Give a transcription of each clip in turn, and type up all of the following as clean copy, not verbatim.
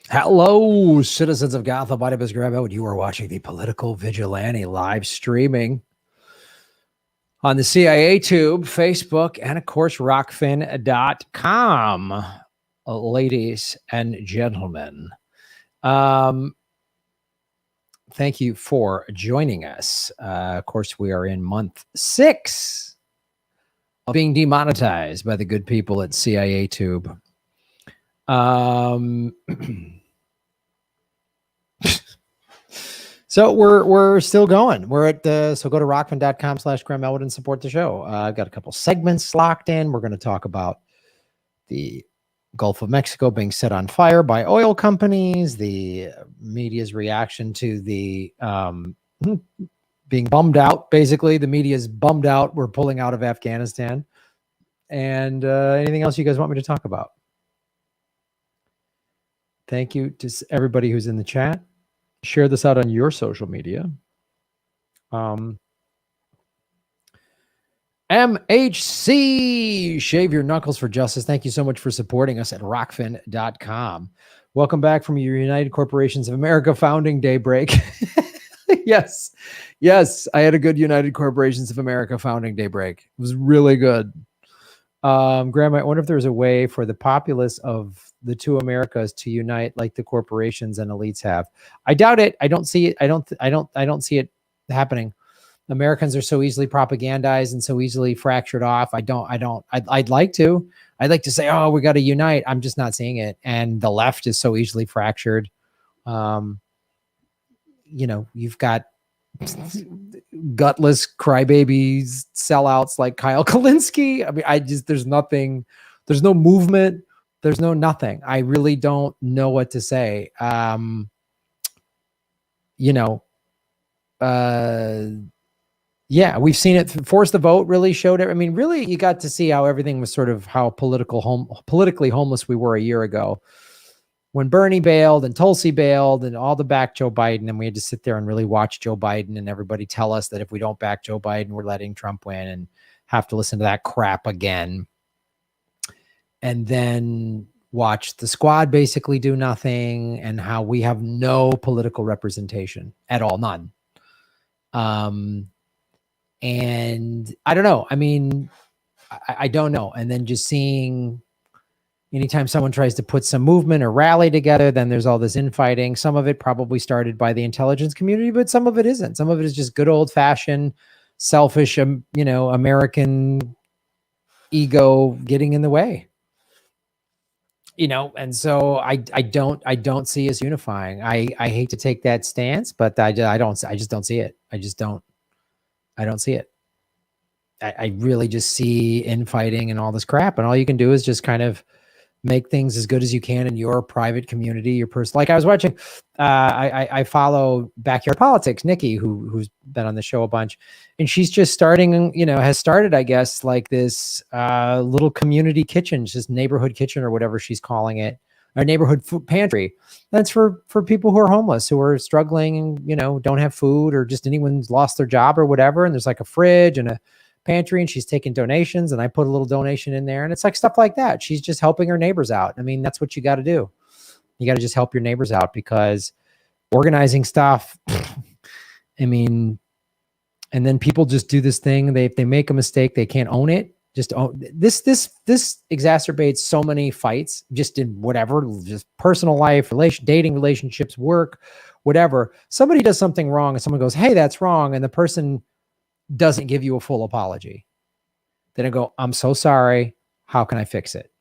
Hello, citizens of Gotham. My name is Graham Elwood. You are watching the Political Vigilante live streaming on the CIA Tube, Facebook, and of course, rockfin.com. Ladies and gentlemen, thank you for joining us. Of course, we are in month 6 of being demonetized by the good people at CIA Tube. So we're still going. We're at so go to rockfin.com/Graham Elwood and support the show. I've got a couple segments locked in. We're going to talk about the Gulf of Mexico being set on fire by oil companies, the media's reaction to the being bummed out. Basically, the media's bummed out. We're pulling out of Afghanistan. And anything else you guys want me to talk about? Thank you to everybody who's in the chat. Share this out on your social media. MHC, Shave Your Knuckles for Justice. Thank you so much for supporting us at rockfin.com. Welcome back from your United Corporations of America founding day break. Yes, I had a good United Corporations of America founding day break. It was really good. Graham, I wonder if there's a way for the populace of the two Americas to unite like the corporations and elites have. I doubt it. I don't see it. I don't see it happening. Americans are so easily propagandized and so easily fractured off. I'd like to say, oh, we got to unite. I'm just not seeing it. And the left is so easily fractured. You've got gutless crybabies, sellouts like Kyle Kalinske. I mean, there's nothing, there's no movement. There's no nothing. I really don't know what to say. Yeah, we've seen it. Force the Vote really showed it. I mean, really, you got to see how everything was sort of how politically homeless we were a year ago when Bernie bailed and Tulsi bailed and all the back Joe Biden. And we had to sit there and really watch Joe Biden and everybody tell us that if we don't back Joe Biden, we're letting Trump win and have to listen to that crap again. And then watch the squad basically do nothing and how we have no political representation at all. None. And I don't know. I mean, I don't know. And then just seeing anytime someone tries to put some movement or rally together, then there's all this infighting. Some of it probably started by the intelligence community, but some of it isn't. Some of it is just good old fashioned, selfish, American ego getting in the way. And so I don't see us unifying. I hate to take that stance, but I just don't see it. I don't see it. I really just see infighting and all this crap. And all you can do is just kind of make things as good as you can in your private community, your person. Like I was watching, I follow Backyard Politics, Nikki, who's been on the show a bunch, and she's just starting, has started, I guess, like this little community kitchen, just neighborhood kitchen or whatever she's calling it, or neighborhood food pantry. That's for people who are homeless, who are struggling and, don't have food, or just anyone's lost their job or whatever. And there's like a fridge and a pantry, and she's taking donations, and I put a little donation in there, and it's like stuff like that. She's just helping her neighbors out. I mean, that's what you got to do. You got to just help your neighbors out, because organizing stuff, I mean, and then people just do this thing. If they make a mistake, they can't own it. Just own this exacerbates so many fights just in whatever, just personal life, dating relationships, work, whatever. Somebody does something wrong and someone goes, hey, that's wrong. And the person doesn't give you a full apology. Then I go, I'm so sorry. How can I fix it?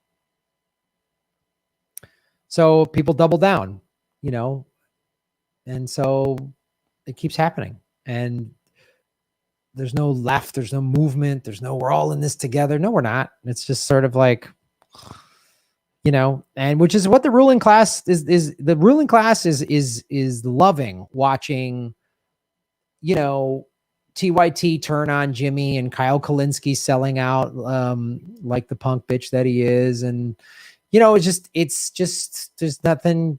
So people double down, and so it keeps happening. And there's no left, there's no movement, there's no, we're all in this together. No, we're not. It's just sort of like, and which is what the ruling class is the ruling class is loving watching, TYT turn on Jimmy and Kyle Kalinske selling out like the punk bitch that he is. And, it's just, there's nothing,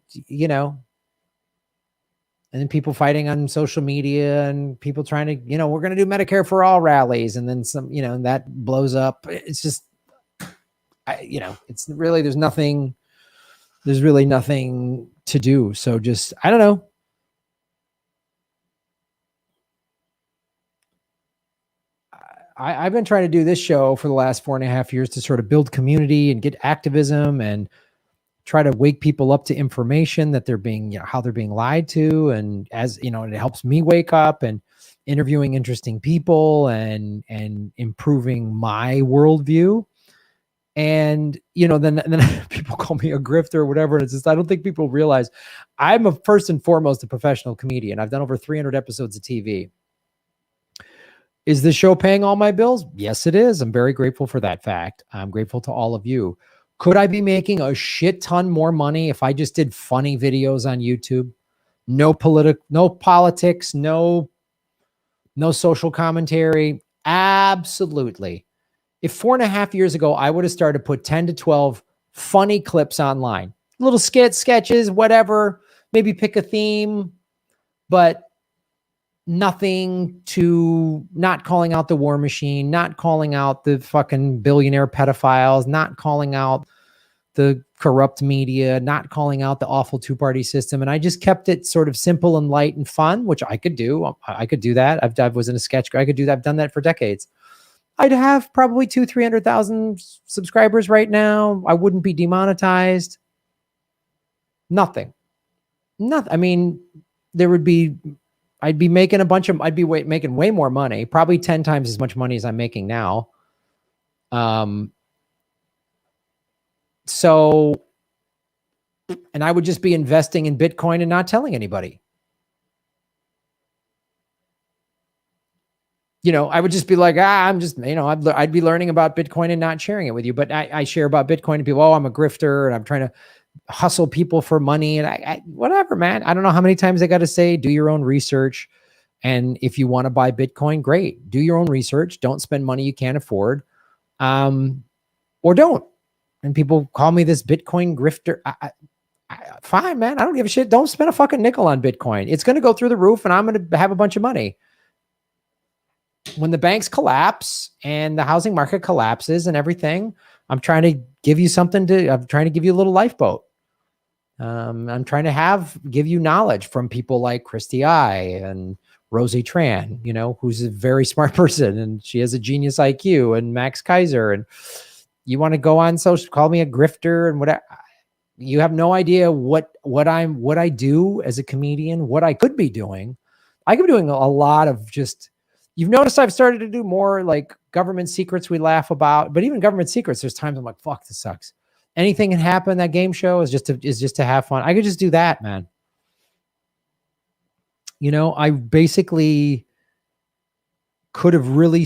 and then people fighting on social media and people trying to, we're going to do Medicare for all rallies. And then some, that blows up. It's just, it's really, there's really nothing to do. So just, I don't know. I've been trying to do this show for the last 4.5 years to sort of build community and get activism and try to wake people up to information that they're being, how they're being lied to. And as you know, and it helps me wake up, and interviewing interesting people and improving my worldview. And, then people call me a grifter or whatever. And it's just, I don't think people realize I'm first and foremost a professional comedian. I've done over 300 episodes of TV. Is the show paying all my bills? Yes, it is. I'm very grateful for that fact. I'm grateful to all of you. Could I be making a shit ton more money if I just did funny videos on YouTube? No politics, no social commentary. Absolutely. If 4.5 years ago, I would have started to put 10 to 12 funny clips online, little skits, sketches, whatever, maybe pick a theme, but nothing to, not calling out the war machine, not calling out the fucking billionaire pedophiles, not calling out the corrupt media, not calling out the awful two-party system. And I just kept it sort of simple and light and fun, which I could do. I could do that. I was in a sketch. I could do that. I've done that for decades. I'd have probably 200,000-300,000 subscribers right now. I wouldn't be demonetized. Nothing. I mean, I'd be making making way more money, probably 10 times as much money as I'm making now. So, and I would just be investing in Bitcoin and not telling anybody. I would just be like, I'm just, I'd be learning about Bitcoin and not sharing it with you. But I share about Bitcoin and people, I'm a grifter and I'm trying to hustle people for money. And I whatever, man. I don't know how many times I got to say, do your own research. And if you want to buy Bitcoin, great. Do your own research. Don't spend money you can't afford. Or don't. And people call me this Bitcoin grifter. Fine, man. I don't give a shit. Don't spend a fucking nickel on Bitcoin. It's going to go through the roof and I'm going to have a bunch of money. When the banks collapse and the housing market collapses and everything, I'm trying to give you I'm trying to give you a little lifeboat. I'm trying to give you knowledge from people like Christy I and Rosie Tran, who's a very smart person and she has a genius IQ, and Max Kaiser. And you want to go on social, call me a grifter and whatever. You have no idea what I do as a comedian, what I could be doing. I could be doing a lot of just, you've noticed I've started to do more like government secrets we laugh about, but even government secrets, there's times I'm like, fuck, this sucks. Anything can happen. That game show is just to have fun. I could just do that, man. I basically could have really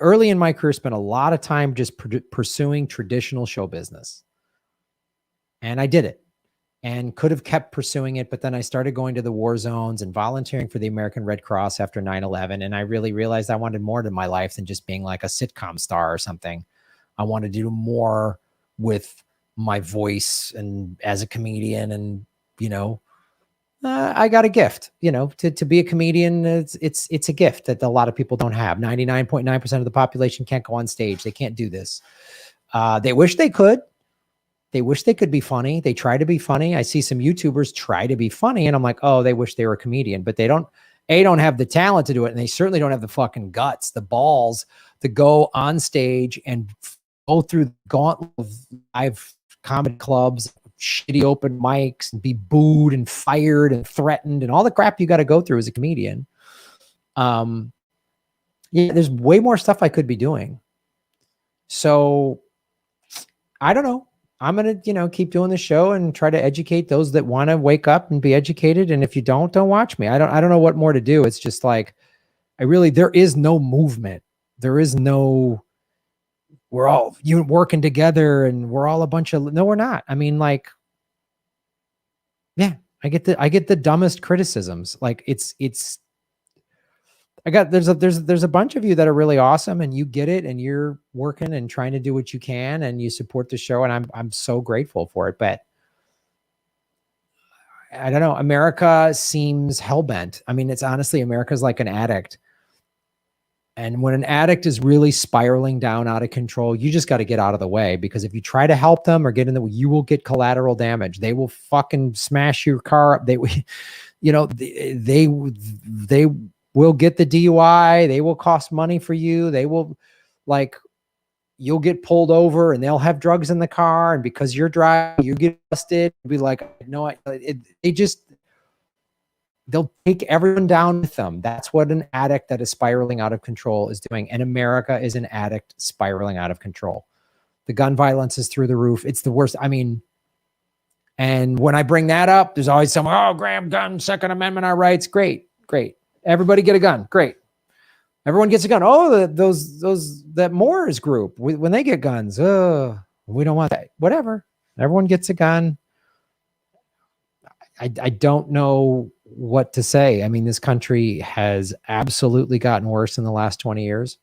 early in my career, spent a lot of time just pursuing traditional show business. And I did it and could have kept pursuing it. But then I started going to the war zones and volunteering for the American Red Cross after 9/11. And I really realized I wanted more to my life than just being like a sitcom star or something. I wanted to do more with my voice and as a comedian. And, I got a gift, to be a comedian. It's a gift that a lot of people don't have. 99.9% of the population can't go on stage. They can't do this. They wish they could. They wish they could be funny. They try to be funny. I see some YouTubers try to be funny and I'm like, oh, they wish they were a comedian, but they don't have the talent to do it. And they certainly don't have the fucking guts, the balls to go on stage and go through the gauntlet of live comedy clubs, shitty open mics, and be booed and fired and threatened and all the crap you got to go through as a comedian. There's way more stuff I could be doing. So I don't know. I'm going to, keep doing the show and try to educate those that want to wake up and be educated. And if you don't watch me. I don't know what more to do. It's just like, there is no movement. There is no, we're all working together and we're all a bunch of, no, we're not. I mean, like, yeah, I get the dumbest criticisms. Like there's a bunch of you that are really awesome and you get it and you're working and trying to do what you can and you support the show. And I'm so grateful for it. But I don't know. America seems hellbent. I mean, it's honestly, America's like an addict. And when an addict is really spiraling down out of control, you just got to get out of the way, because if you try to help them or get in the way, you will get collateral damage. They will fucking smash your car up. They will get the DUI. They will cost money for you. They will, like, you'll get pulled over and they'll have drugs in the car. And because you're driving, you get busted. Be like, no, they'll take everyone down with them. That's what an addict that is spiraling out of control is doing. And America is an addict spiraling out of control. The gun violence is through the roof. It's the worst. I mean, and when I bring that up, there's always someone, oh, grab gun, Second Amendment, our rights. Great, great. Everybody get a gun. Great. Everyone gets a gun. Oh, that Moores group, when they get guns, we don't want that. Whatever. Everyone gets a gun. I don't know what to say. I mean, this country has absolutely gotten worse in the last 20 years.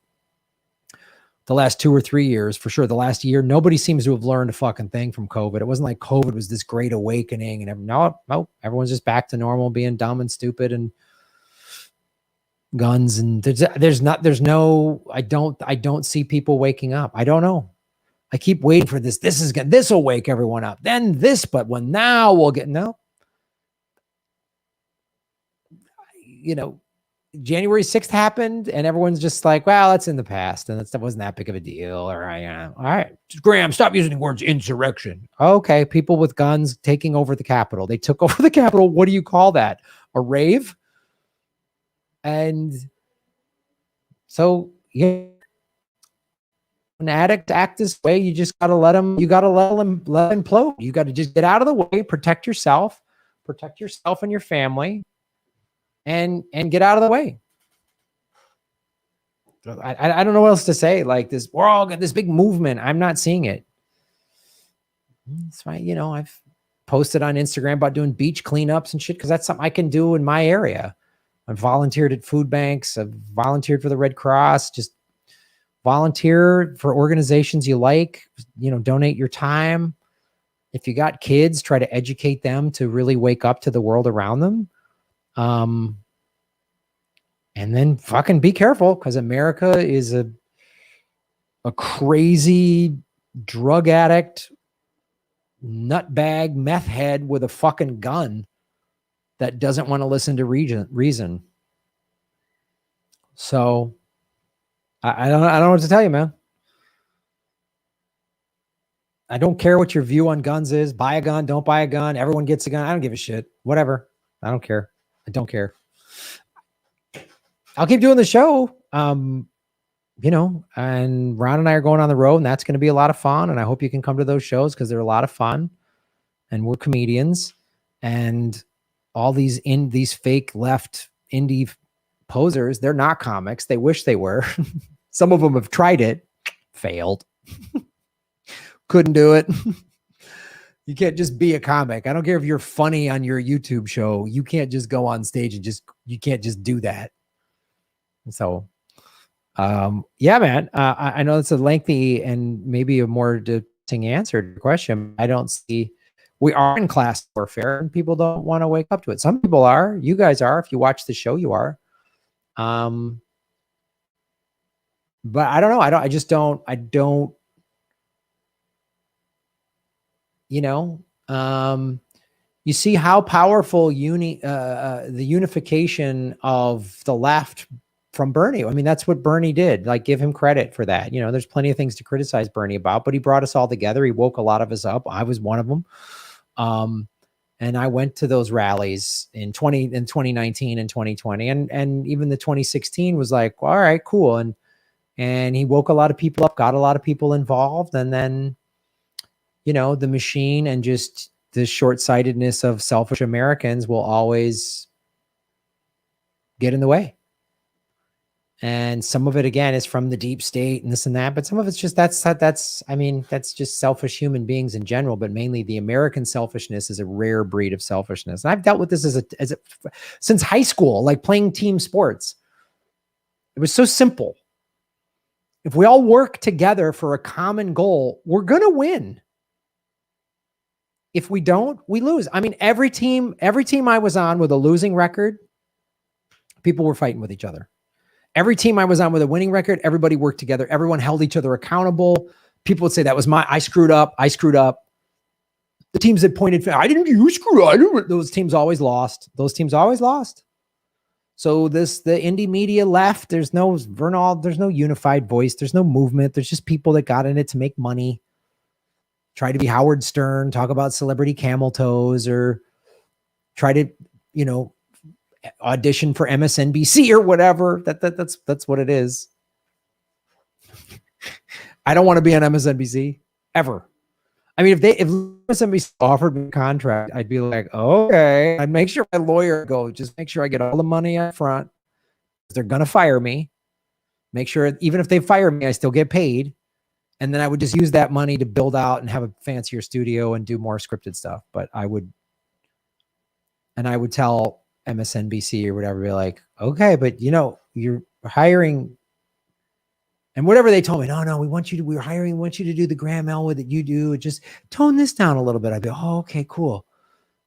The last 2 or 3 years, for sure. The last year, nobody seems to have learned a fucking thing from COVID. It wasn't like COVID was this great awakening, and no, everyone's just back to normal, being dumb and stupid, and guns. And I don't see people waking up. I don't know. I keep waiting for this. This will wake everyone up. Then this, but when now we'll get, no. You know, January 6th happened and everyone's just like, well, that's in the past. And that wasn't that big of a deal. Or, all right, Graham, stop using the words insurrection. Okay. People with guns taking over the Capitol. They took over the Capitol. What do you call that? A rave? And so, yeah, an addict act this way, you just got to let him implode. You got to just get out of the way, protect yourself and your family. And get out of the way. I don't know what else to say. Like this, we're all got this big movement. I'm not seeing it. That's why, I've posted on Instagram about doing beach cleanups and shit, because that's something I can do in my area. I've volunteered at food banks. I've volunteered for the Red Cross. Just volunteer for organizations you like. Donate your time. If you got kids, try to educate them to really wake up to the world around them. And then fucking be careful, because America is a crazy drug addict, nutbag, meth head with a fucking gun that doesn't want to listen to reason. So I don't know what to tell you, man. I don't care what your view on guns is. Buy a gun, don't buy a gon. Everyone gets a gun. I don't give a shit. Whatever. I don't care. I don't care. I'll keep doing the show. And Ron and I are going on the road, and that's going to be a lot of fun. And I hope you can come to those shows, because they're a lot of fun. And we're comedians, and all these fake left indie posers, they're not comics. They wish they were. Some of them have tried it, failed. Couldn't do it. You can't just be a comic. I don't care if you're funny on your YouTube show. You can't just go on stage and you can't just do that. So, yeah, man, I know it's a lengthy and maybe a more depressing answer to your question. I don't see, we are in class warfare and people don't want to wake up to it. Some people are. You guys are. If you watch the show, you are. But I don't know. I don't, you see how powerful the unification of the left from Bernie. I mean, that's what Bernie did. Like, give him credit for that. There's plenty of things to criticize Bernie about, but he brought us all together. He woke a lot of us up. I was one of them. And I went to those rallies in 2019 and 2020. And even the 2016 was like, all right, cool. And he woke a lot of people up, got a lot of people involved. And then, the machine and just the short-sightedness of selfish Americans will always get in the way. And some of it, again, is from the deep state and this and that, but some of it's just, that's just selfish human beings in general, but mainly the American selfishness is a rare breed of selfishness. And I've dealt with this since high school, like playing team sports. It was so simple. If we all work together for a common goal, we're going to win. If we don't, we lose. I mean, every team I was on with a losing record, people were fighting with each other. Every team I was on with a winning record, everybody worked together. Everyone held each other accountable. People would say that was I screwed up. I screwed up. The teams that pointed, I didn't, you screw up. Those teams always lost. So the indie media left. There's no Vernal. There's no unified voice. There's no movement. There's just people that got in it to make money. Try to be Howard Stern, talk about celebrity camel toes, or try to, audition for MSNBC or whatever. That's what it is. I don't want to be on MSNBC ever. I mean, if MSNBC offered me a contract, I'd be like, okay. I'd make sure my lawyer just make sure I get all the money up front. They're gonna fire me. Make sure even if they fire me, I still get paid. And then I would just use that money to build out and have a fancier studio and do more scripted stuff. But I would tell MSNBC or whatever, be like, okay, but you're hiring, and whatever they told me, no, we want you to do the Graham Elwood that you do. Just tone this down a little bit. I'd be, oh, okay, cool.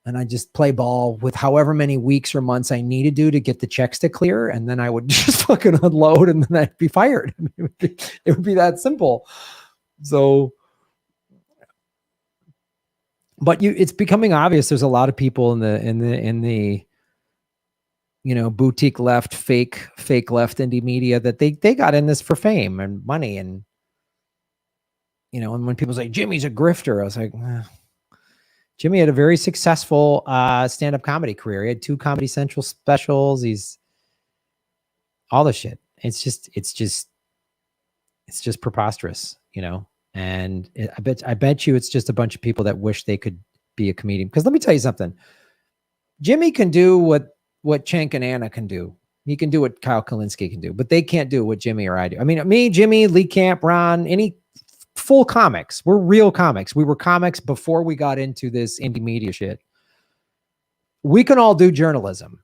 And I just play ball with however many weeks or months I need to do to get the checks to clear. And then I would just fucking unload and then I'd be fired. I mean, it would be that simple. So, but it's becoming obvious. There's a lot of people in the boutique left, fake left indie media that they got in this for fame and money. And, and when people say Jimmy's a grifter, I was like, Jimmy had a very successful stand-up comedy career. He had 2 Comedy Central specials. He's all the shit. It's just preposterous, and I bet you it's just a bunch of people that wish they could be a comedian. Because let me tell you something. Jimmy can do what Cenk and Anna can do. He can do what Kyle Kalinske can do, but they can't do what Jimmy or I do. I mean, me, Jimmy, Lee Camp, Ron, any full comics. We're real comics. We were comics before we got into this indie media shit. We can all do journalism.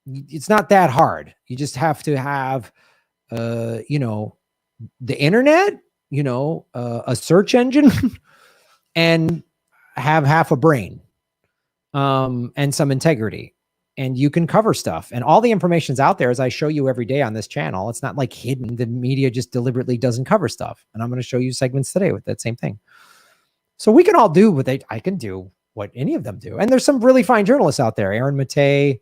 It's not that hard. You just have to have, the internet, a search engine and have half a brain, and some integrity. And you can cover stuff, and all the information's out there, as I show you every day on this channel. It's not like hidden. The media just deliberately doesn't cover stuff. And I'm going to show you segments today with that same thing. So we can all do I can do what any of them do. And there's some really fine journalists out there. Aaron Matei,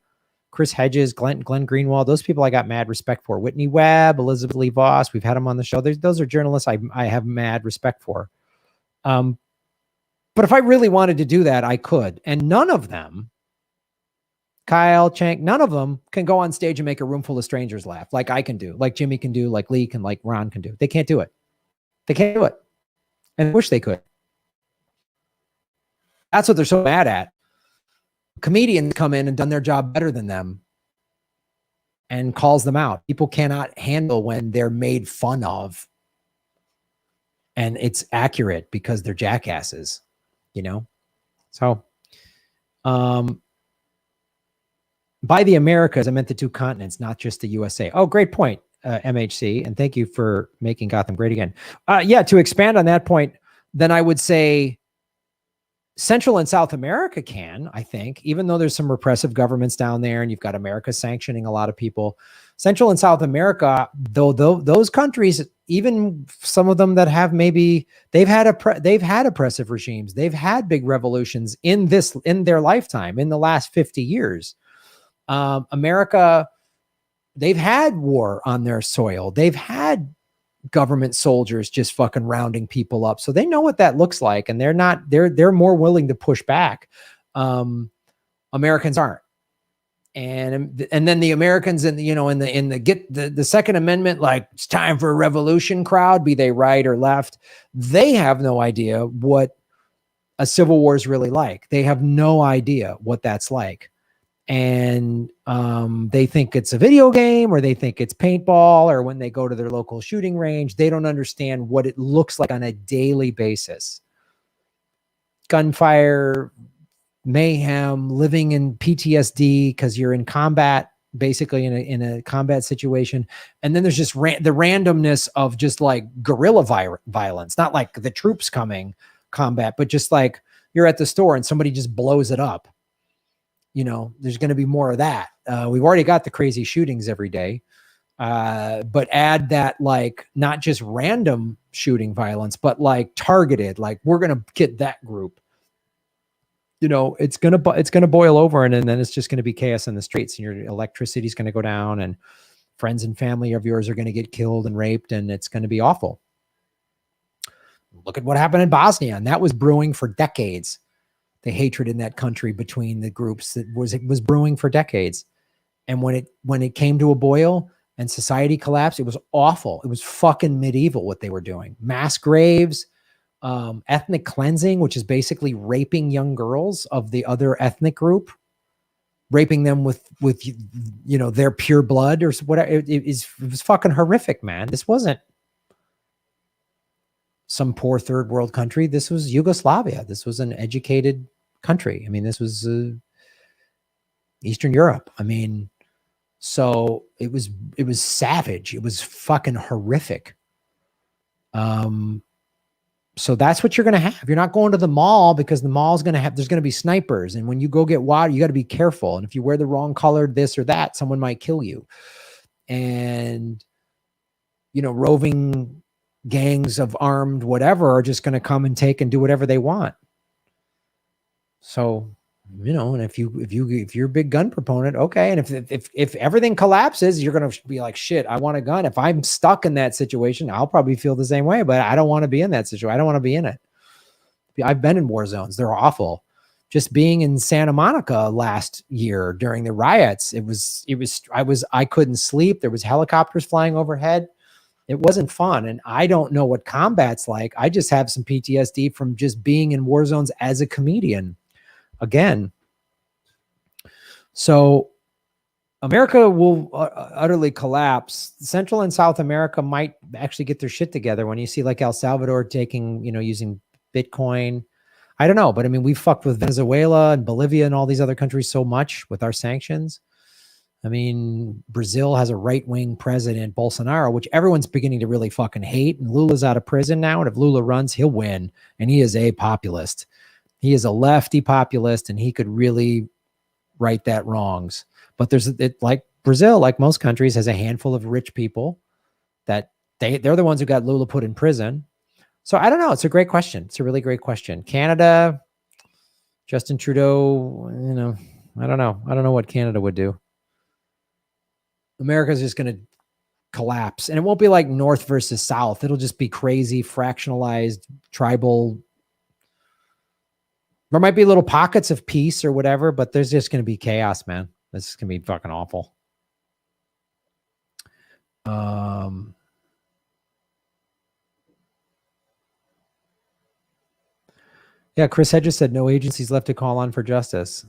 Chris Hedges, Glenn Greenwald. Those people I got mad respect for. Whitney Webb, Elizabeth Lee Voss. We've had them on the show. Those are journalists I have mad respect for. But if I really wanted to do that, I could. And none of them, Kyle, Cenk, none of them can go on stage and make a room full of strangers laugh like I can do, like Jimmy can do, like Lee can, like Ron can do. They can't do it. They can't do it. And I wish they could. That's what they're so mad at. Comedians come in and done their job better than them and calls them out. People cannot handle when they're made fun of. And it's accurate because they're jackasses, So, by the Americas, I meant the 2 continents, not just the USA. Oh, great point, MHC. And thank you for making Gotham great again. To expand on that point, then I would say Central and South America can, I think, even though there's some repressive governments down there and you've got America sanctioning a lot of people. Central and South America, though those countries, even some of them that have they've had oppressive regimes. They've had big revolutions in their lifetime, in the last 50 years. America, they've had war on their soil. They've had government soldiers just fucking rounding people up. So they know what that looks like. And they're more willing to push back. Americans aren't. And then the Americans in the Second Amendment, like it's time for a revolution crowd, be they right or left, they have no idea what a civil war is really like. They have no idea what that's like. And they think it's a video game, or they think it's paintball, or when they go to their local shooting range, they don't understand what it looks like on a daily basis. Gunfire, mayhem, living in PTSD because you're in combat, basically in a combat situation. And then there's just the randomness of just like guerrilla violence, not like the troops coming combat, but just like you're at the store and somebody just blows it up. There's going to be more of that. We've already got the crazy shootings every day. But add that, like, not just random shooting violence, but like targeted, like we're going to get that group. You know, it's going to boil over, and then it's just going to be chaos in the streets, and your electricity is going to go down, and friends and family of yours are going to get killed and raped, and it's going to be awful. Look at what happened in Bosnia, and that was brewing for decades. The hatred in that country between the groups, it was brewing for decades. And when it came to a boil and society collapsed, it was awful. It was fucking medieval what they were doing. Mass graves, ethnic cleansing, which is basically raping young girls of the other ethnic group, raping them with you know, their pure blood or whatever. It was fucking horrific, man. This wasn't some poor third world country. This was Yugoslavia. This was an educated country. I mean, this was Eastern Europe. I mean, so it was savage. It was fucking horrific. So that's what you're going to have. You're not going to the mall because the mall's going to have, there's going to be snipers. And when you go get water, you got to be careful. And if you wear the wrong colored this or that, someone might kill you. And, you know, roving gangs of armed whatever are just going to come and take and do whatever they want. So, you know, and if you're a big gun proponent, okay. And if everything collapses, you're going to be like, shit, I want a gun. If I'm stuck in that situation, I'll probably feel the same way, but I don't want to be in that situation. I don't want to be in it. I've been in war zones. They're awful. Just being in Santa Monica last year during the riots, I couldn't sleep. There was helicopters flying overhead. It wasn't fun. And I don't know what combat's like. I just have some PTSD from just being in war zones as a comedian. Again, so America will utterly collapse. Central and South America might actually get their shit together when you see like El Salvador taking, you know, using Bitcoin. I don't know, but I mean, we fucked with Venezuela and Bolivia and all these other countries so much with our sanctions. I mean, Brazil has a right-wing president, Bolsonaro, which everyone's beginning to really fucking hate. And Lula's out of prison now. And if Lula runs, he'll win. And he is a populist. He is a lefty populist, and he could really right that wrongs. But like Brazil, like most countries, has a handful of rich people that they're the ones who got Lula put in prison. So I don't know. It's a great question. It's a really great question. Canada, Justin Trudeau, you know, I don't know. I don't know what Canada would do. America's just going to collapse, and it won't be like North versus South. It'll just be crazy, fractionalized, tribal. There might be little pockets of peace or whatever, but there's just going to be chaos, man. This is going to be fucking awful. Yeah, Chris Hedges said no agencies left to call on for justice.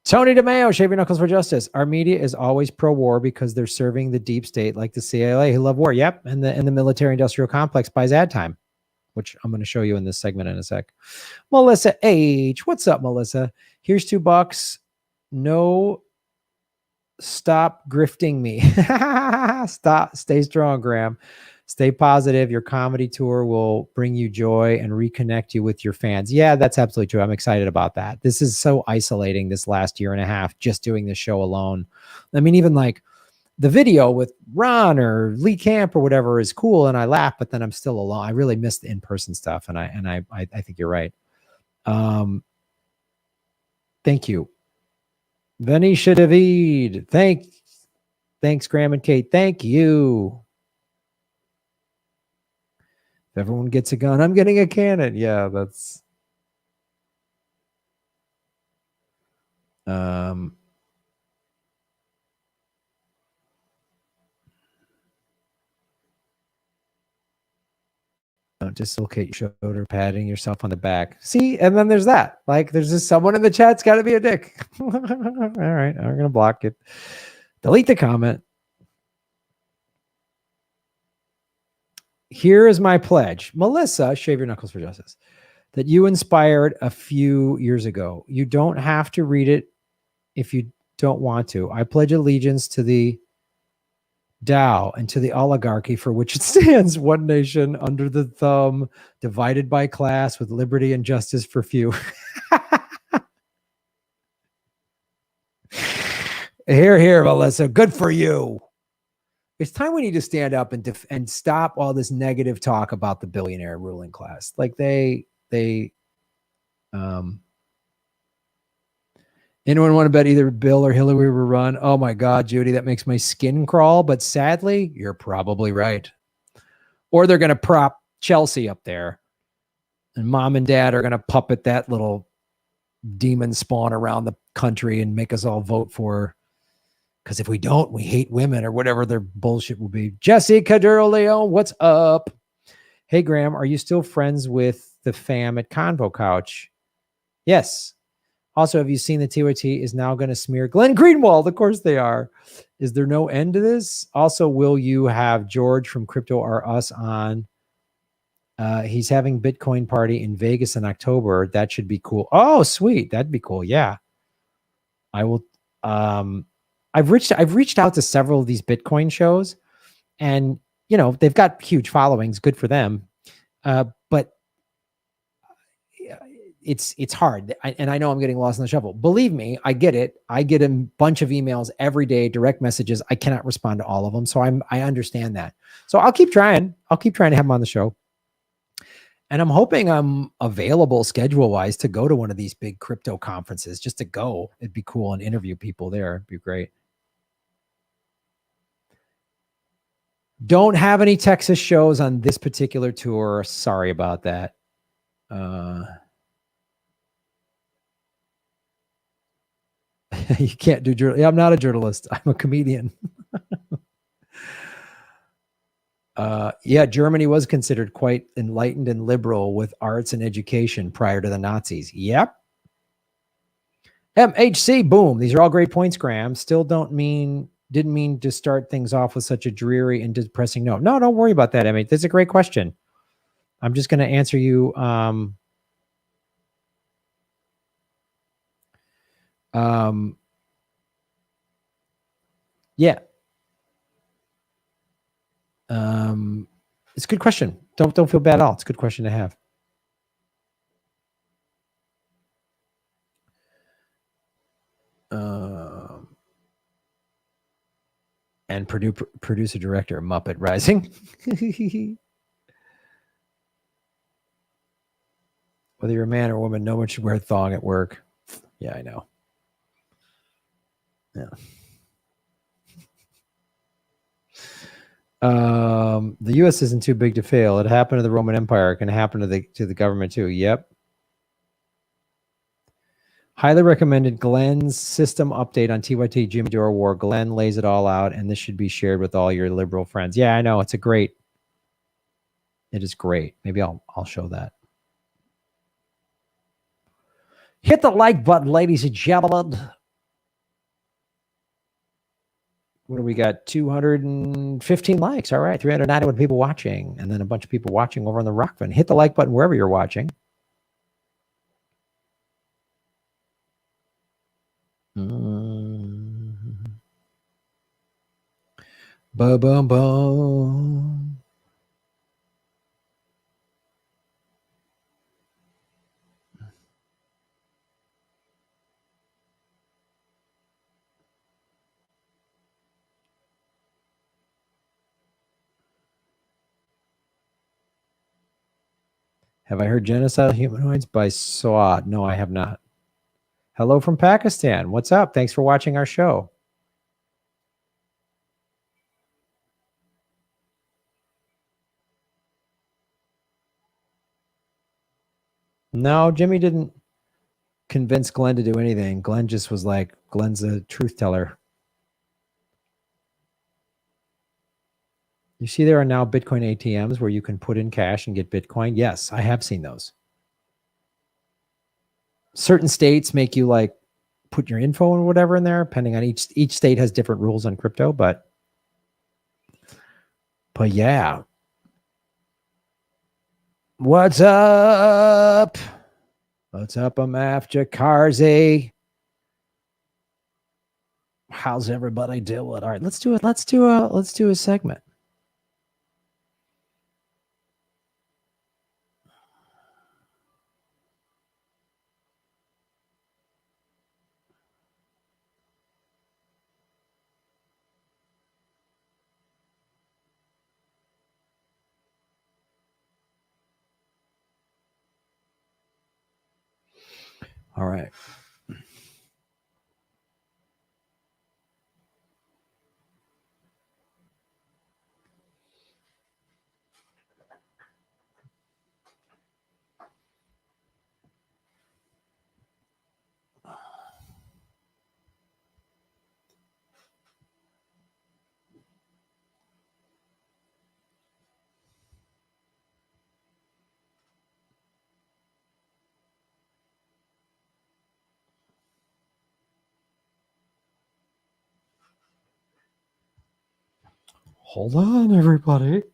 Tony DeMayo, Shave Your Knuckles for Justice. Our media is always pro-war because they're serving the deep state like the CIA who love war. Yep, and the military-industrial complex buys ad time, which I'm going to show you in this segment in a sec. Melissa H. What's up, Melissa? Here's $2. No, stop grifting me. Stop. Stay strong, Graham. Stay positive. Your comedy tour will bring you joy and reconnect you with your fans. Yeah, that's absolutely true. I'm excited about that. This is so isolating this last year and a half, just doing this show alone. I mean, even like the video with Ron or Lee Camp or whatever is cool, and I laugh, but then I'm still alone. I really miss the in-person stuff, and I think you're right. Thank you. Venetia David. Thanks, Graham and Kate. Thank you. If everyone gets a gun, I'm getting a cannon. Yeah, that's don't dislocate your shoulder, patting yourself on the back. See, and then there's that. Like, there's just someone in the chat's got to be a dick. All right, I'm gonna block it. Delete the comment. Here is my pledge, Melissa, Shave Your Knuckles for Justice, that you inspired a few years ago. You don't have to read it if you don't want to. I pledge allegiance to the DAO, and to the oligarchy for which it stands, one nation under the thumb, divided by class, with liberty and justice for few. Here, here, Melissa. Good for you. It's time we need to stand up and stop all this negative talk about the billionaire ruling class. Like anyone want to bet either Bill or Hillary will run? Oh my God, Judy, that makes my skin crawl. But sadly, you're probably right. Or they're going to prop Chelsea up there, and mom and dad are going to puppet that little demon spawn around the country and make us all vote for. Because if we don't, we hate women or whatever their bullshit will be. Jesse Cadero Leon, what's up? Hey, Graham, are you still friends with the fam at Convo Couch? Yes. Also, have you seen the TYT is now going to smear Glenn Greenwald? Of course they are. Is there no end to this? Also, will you have George from Crypto R Us on? He's having Bitcoin party in Vegas in October. That should be cool. Oh, sweet. That'd be cool. Yeah. I will. I've reached out to several of these Bitcoin shows, and they've got huge followings. Good for them. But it's hard. And I know I'm getting lost in the shuffle. Believe me, I get it. I get a bunch of emails every day, direct messages. I cannot respond to all of them. So I understand that. So I'll keep trying. I'll keep trying to have them on the show. And I'm hoping I'm available schedule-wise to go to one of these big crypto conferences, just to go. It'd be cool, and interview people there. It'd be great. Don't have any Texas shows on this particular tour. Sorry about that. You can't do journalism. I'm not a journalist. I'm a comedian. Yeah, Germany was considered quite enlightened and liberal with arts and education prior to the Nazis. Yep. MHC, boom. These are all great points, Graham. Still didn't mean to start things off with such a dreary and depressing note. No, don't worry about that, Emmy. That's a great question. I'm just going to answer you. Yeah. It's a good question. Don't feel bad at all. It's a good question to have. And producer director Muppet Rising. Whether you're a man or a woman, no one should wear a thong at work. Yeah, I know. Yeah. The U.S. isn't too big to fail. It happened to the Roman Empire. It can happen to the government too. Yep. Highly recommended Glenn's system update on TYT Jimmy Dore War. Glenn lays it all out, and this should be shared with all your liberal friends. Yeah, I know. It is great. Maybe I'll show that. Hit the like button, ladies and gentlemen. What do we got? 215 likes. All right. 391 people watching. And then a bunch of people watching over on the Rockfin. Hit the like button wherever you're watching. Boom, boom, boom. Have I heard Genocidal Humanoids by Swat? No, I have not. Hello from Pakistan. What's up? Thanks for watching our show. No, Jimmy didn't convince Glenn to do anything. Glenn just was like, Glenn's a truth teller. You see there are now Bitcoin ATMs where you can put in cash and get Bitcoin. Yes, I have seen those. Certain states make you like put your info and whatever in there, depending on each state has different rules on crypto, but yeah. What's up? What's up? I'm after Carzy. How's everybody doing? All right, let's do it. Let's do a segment. All right. Hold on, everybody.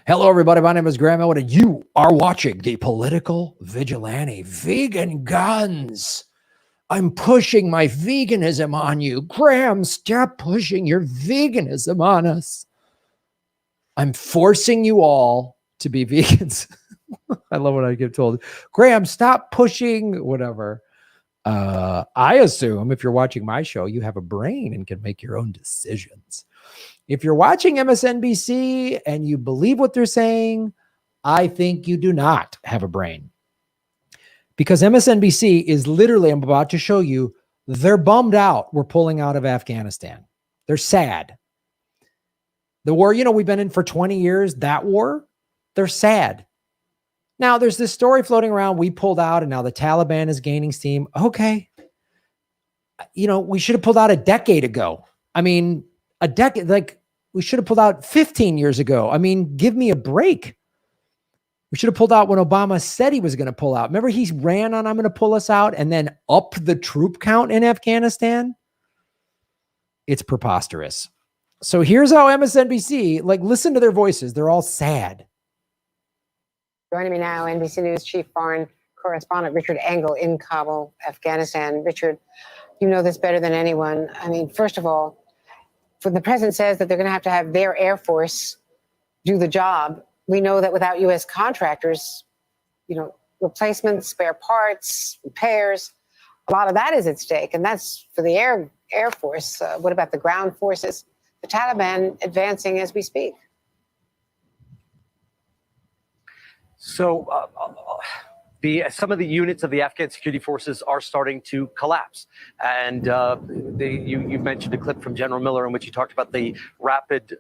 Hello, everybody. My name is Graham Elwood, and you are watching the Political Vigilante Vegan Guns. I'm pushing my veganism on you. Graham, stop pushing your veganism on us. I'm forcing you all to be vegans. I love when I get told, Graham, stop pushing whatever. I assume if you're watching my show, you have a brain and can make your own decisions. If you're watching MSNBC and you believe what they're saying, I think you do not have a brain. Because MSNBC is literally, I'm about to show you, they're bummed out we're pulling out of Afghanistan. They're sad. The war, we've been in for 20 years, that war, they're sad. Now, there's this story floating around, we pulled out and now the Taliban is gaining steam. Okay. We should have pulled out a decade ago. I mean, a decade, like we should have pulled out 15 years ago. I mean, give me a break. We should have pulled out when Obama said he was going to pull out. Remember, he ran on, I'm going to pull us out and then up the troop count in Afghanistan. It's preposterous. So here's how MSNBC, listen to their voices. They're all sad. Joining me now, NBC News Chief Foreign Correspondent Richard Engel in Kabul, Afghanistan. Richard, you know this better than anyone. I mean, first of all, when the president says that they're going to have their Air Force do the job, we know that without U.S. contractors, replacements, spare parts, repairs, a lot of that is at stake. And that's for the Air Force. What about the ground forces? The Taliban advancing as we speak. So some of the units of the Afghan security forces are starting to collapse. And you mentioned a clip from General Miller in which he talked about the rapid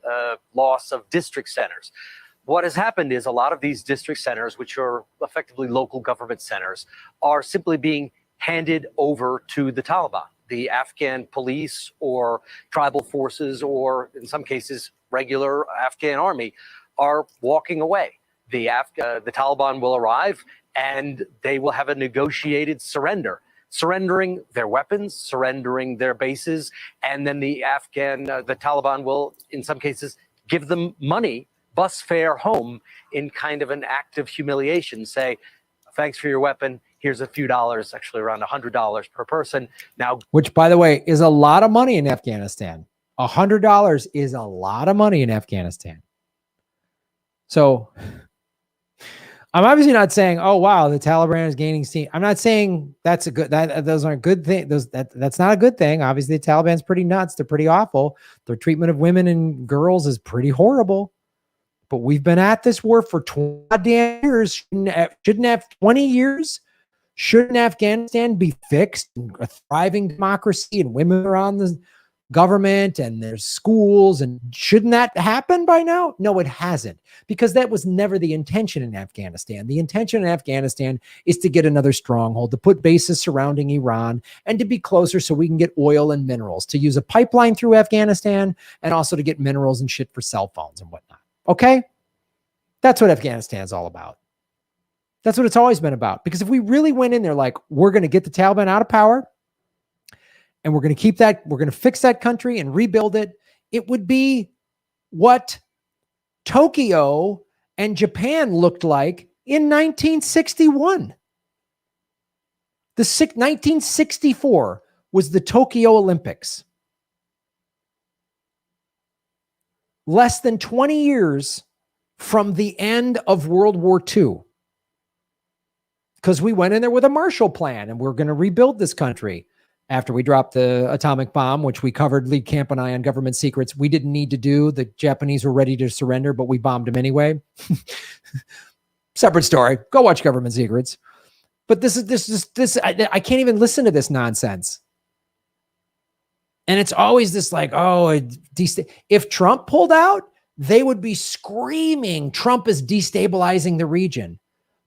loss of district centers. What has happened is a lot of these district centers, which are effectively local government centers, are simply being handed over to the Taliban. The Afghan police or tribal forces, or in some cases, regular Afghan army, are walking away. The Taliban will arrive and they will have a negotiated surrender, surrendering their weapons, surrendering their bases, and then the Taliban will, in some cases, give them money, bus fare home, in kind of an act of humiliation. Say, thanks for your weapon. Here's a few dollars, actually around $100 per person. Now, which, by the way, is a lot of money in Afghanistan. $100 is a lot of money in Afghanistan. So I'm obviously not saying, oh, wow, the Taliban is gaining steam. I'm not saying that's a good, those aren't good things. That's not a good thing. Obviously, the Taliban's pretty nuts. They're pretty awful. Their treatment of women and girls is pretty horrible. But we've been at this war for 20 damn years. Shouldn't have 20 years? Shouldn't Afghanistan be fixed? A thriving democracy and women are on the government and there's schools, and shouldn't that happen by now? No, it hasn't, because that was never the intention in Afghanistan. The intention in Afghanistan is to get another stronghold, to put bases surrounding Iran, and to be closer so we can get oil and minerals, to use a pipeline through Afghanistan, and also to get minerals and shit for cell phones and whatnot. Okay? That's what Afghanistan is all about. That's what it's always been about. Because if we really went in there like, we're going to get the Taliban out of power, and we're going to keep that, we're going to fix that country and rebuild it it would be what Tokyo and Japan looked like in 1961. 1964 was the Tokyo Olympics. Less than 20 years from the end of World War II. Because we went in there with a Marshall Plan and we're going to rebuild this country after we dropped the atomic bomb, which we covered, Lead Camp and I, on Government Secrets. We didn't need to do. The Japanese were ready to surrender, but we bombed them anyway. Separate story. Go watch Government Secrets. But this. I can't even listen to this nonsense. And it's always this like, oh, if Trump pulled out, they would be screaming Trump is destabilizing the region.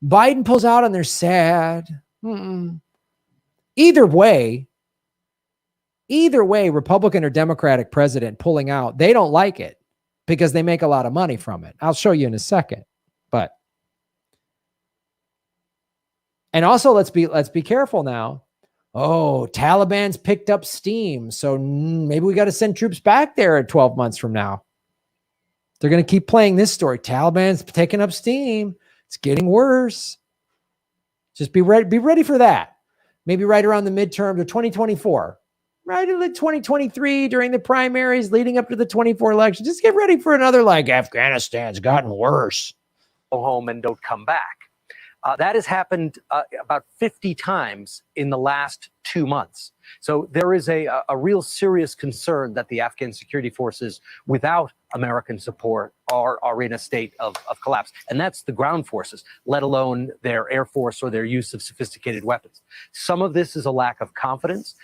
Biden pulls out and they're sad. Either way, Republican or Democratic president pulling out, they don't like it because they make a lot of money from it. I'll show you in a second. And also let's be careful now. Oh, Taliban's picked up steam, so maybe we got to send troops back there at 12 months from now. They're going to keep playing this story. Taliban's taking up steam. It's getting worse. Just be ready for that. Maybe right around the midterm to 2024. Right in the 2023 during the primaries leading up to the 24 election. Just get ready for another like Afghanistan's gotten worse. Go home and don't come back. That has happened about 50 times in the last 2 months. So there is a real serious concern that the Afghan security forces, without American support, are in a state of collapse. And that's the ground forces, let alone their air force or their use of sophisticated weapons. Some of this is a lack of confidence.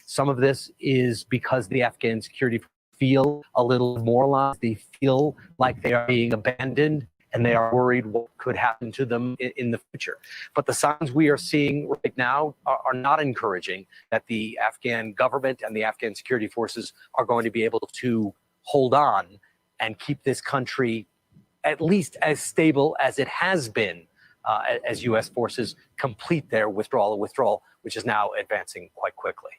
Some of this is because the Afghan security feel a little demoralized. They feel like they are being abandoned, and they are worried what could happen to them in the future. But the signs we are seeing right now are not encouraging that the Afghan government and the Afghan security forces are going to be able to hold on and keep this country at least as stable as it has been as U.S. forces complete their withdrawal, which is now advancing quite quickly.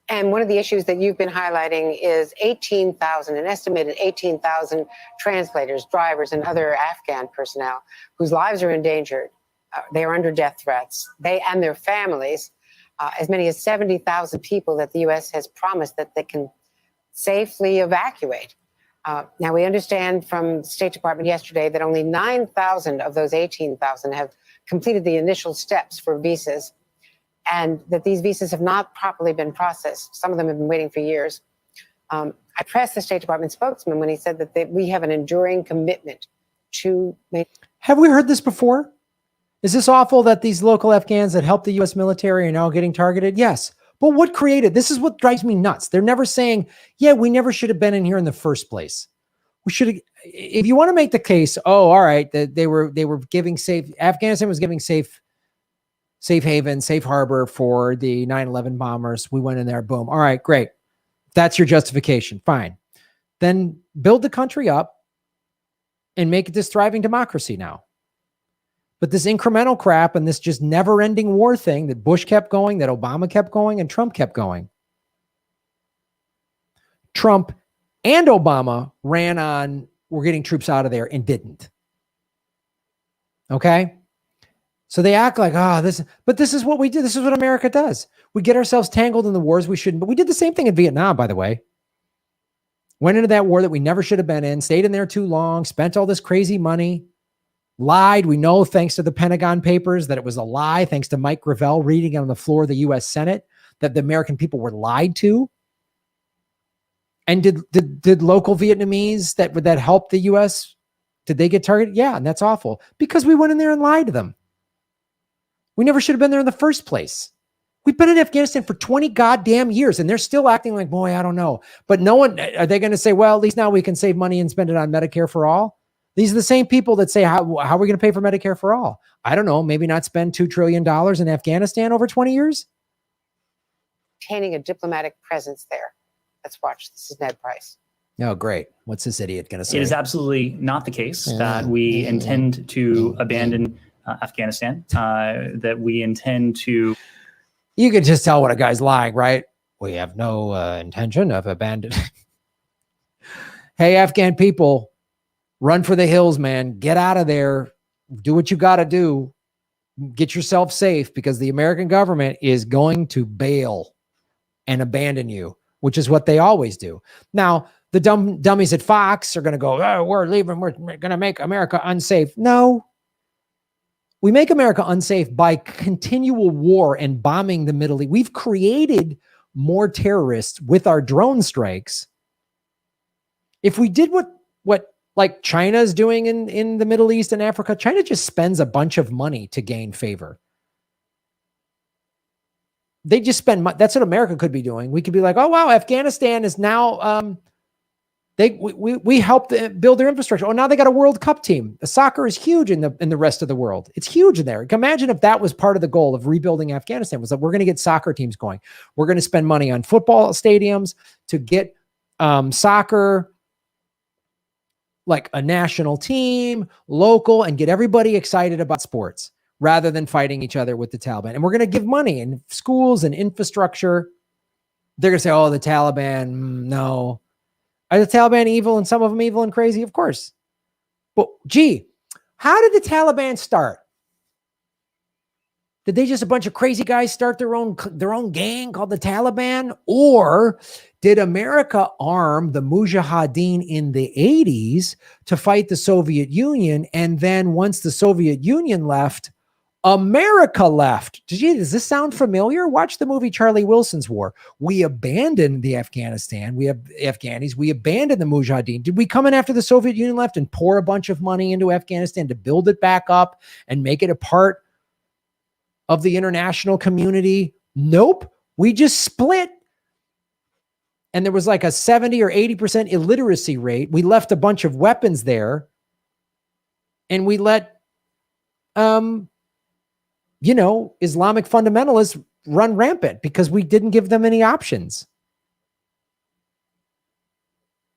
And one of the issues that you've been highlighting is an estimated 18,000 translators, drivers, and other Afghan personnel whose lives are endangered. They are under death threats. They and their families, as many as 70,000 people that the U.S. has promised that they can safely evacuate. Now, we understand from the State Department yesterday that only 9,000 of those 18,000 have completed the initial steps for visas, and that these visas have not properly been processed. Some of them have been waiting for years. I pressed the State Department spokesman when he said that we have an enduring commitment to make. Have we heard this before? Is this awful that these local Afghans that help the U.S. military are now getting targeted? Yes. But what created? This is what drives me nuts. They're never saying, yeah, we never should have been in here in the first place. We should have, if you want to make the case, oh, all right, that they were giving Afghanistan was giving safe haven, safe harbor for the 9/11 bombers. We went in there, boom. All right, great. That's your justification. Fine. Then build the country up and make it this thriving democracy now. But this incremental crap and this just never-ending war thing that Bush kept going, that Obama kept going, and Trump kept going. Trump and Obama ran on, we're getting troops out of there, and didn't. Okay? So they act like, but this is what we do. This is what America does. We get ourselves tangled in the wars we shouldn't. But we did the same thing in Vietnam, by the way. Went into that war that we never should have been in, stayed in there too long, spent all this crazy money, lied. We know, thanks to the Pentagon Papers, that it was a lie, thanks to Mike Gravel reading on the floor of the U.S. Senate, that the American people were lied to. And did local Vietnamese that helped the U.S., did they get targeted? Yeah, and that's awful. Because we went in there and lied to them. We never should have been there in the first place. We've been in Afghanistan for 20 goddamn years, and they're still acting like, boy, I don't know. But no one, are they going to say, well, at least now we can save money and spend it on Medicare for all? These are the same people that say, how are we going to pay for Medicare for all? I don't know. Maybe not spend $2 trillion in Afghanistan over 20 years? Maintaining a diplomatic presence there. Let's watch. This is Ned Price. Oh, great. What's this idiot going to say? It is absolutely not the case that we intend to abandon Afghanistan, that we intend to. You can just tell when a guy's lying, right? We have no intention of abandoning. Hey, Afghan people, run for the hills, man. Get out of there. Do what you got to do. Get yourself safe, because the American government is going to bail and abandon you, which is what they always do. Now, the dummies at Fox are going to go, oh, we're leaving. We're going to make America unsafe. No, we make America unsafe by continual war and bombing the Middle East. We've created more terrorists with our drone strikes. If we did what like China is doing in the Middle East and Africa, China just spends a bunch of money to gain favor. They just spend money. That's what America could be doing. We could be like, oh, wow, Afghanistan is now, we helped build their infrastructure. Oh, now they got a World Cup team. The soccer is huge in the rest of the world. It's huge in there. Imagine if that was part of the goal of rebuilding Afghanistan, was that we're going to get soccer teams going. We're going to spend money on football stadiums to get soccer, like a national team, local, and get everybody excited about sports rather than fighting each other with the Taliban. And we're going to give money in schools and infrastructure. They're going to say, oh, the Taliban, no. Are the Taliban evil and some of them evil and crazy? Of course. But gee, how did the Taliban start? Did they just a bunch of crazy guys start their own gang called the Taliban? Or did America arm the Mujahideen in the 80s to fight the Soviet Union? And then once the Soviet Union left, America left. Gee, does this sound familiar? Watch the movie Charlie Wilson's War. We abandoned the Afghanistan. We have Afghanis. We abandoned the Mujahideen. Did we come in after the Soviet Union left and pour a bunch of money into Afghanistan to build it back up and make it a part of the international community? Nope. We just split. And there was like a 70 or 80% illiteracy rate. We left a bunch of weapons there. And we let, Islamic fundamentalists run rampant because we didn't give them any options.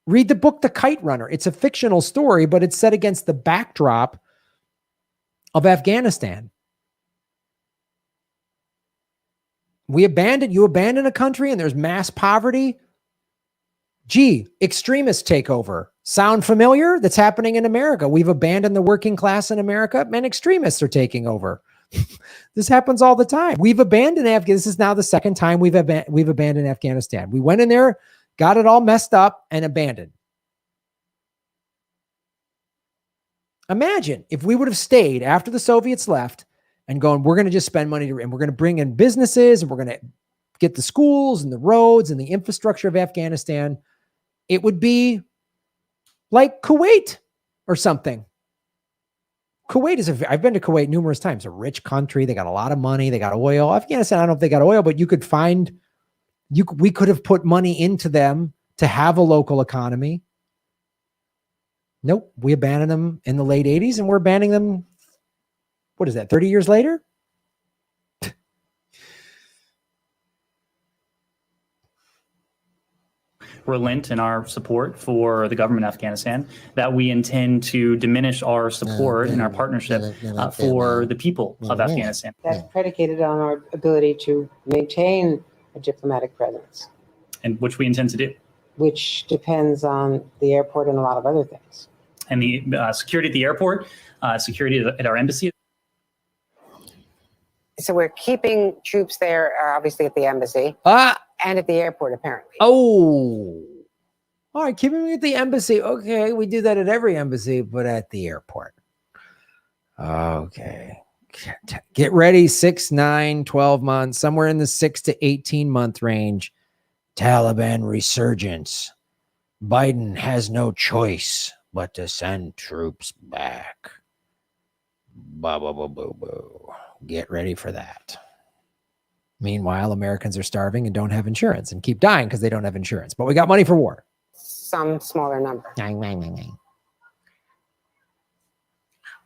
Read the book, The Kite Runner. It's a fictional story, but it's set against the backdrop of Afghanistan. You abandon a country and there's mass poverty. Gee, extremists take over. Sound familiar? That's happening in America. We've abandoned the working class in America, and extremists are taking over. This happens all the time. We've abandoned Afghanistan. This is now the second time we've abandoned Afghanistan. We went in there, got it all messed up, and abandoned. Imagine if we would have stayed after the Soviets left and going, we're going to just spend money and we're going to bring in businesses and we're going to get the schools and the roads and the infrastructure of Afghanistan. It would be like Kuwait or something. Kuwait I've been to Kuwait numerous times, a rich country. They got a lot of money. They got oil. Afghanistan, I don't know if they got oil, but we could have put money into them to have a local economy. Nope. We abandoned them in the late 80s and we're abandoning them. What is that? 30 years later? Relent in our support for the government of Afghanistan, that we intend to diminish our support and our partnership for the people of Afghanistan. That's predicated on our ability to maintain a diplomatic presence, And which we intend to do. which depends on the airport and a lot of other things. And the security at the airport, security at our embassy. So we're keeping troops there, obviously at the embassy and at the airport, apparently. Oh, all right. Keeping me at the embassy. Okay. We do that at every embassy, but at the airport. Okay. Get ready. 6, 9, 12 months, somewhere in the 6 to 18 month range. Taliban resurgence. Biden has no choice but to send troops back. Get ready for that. Meanwhile, Americans are starving and don't have insurance and keep dying because they don't have insurance. But we got money for war. Some smaller number.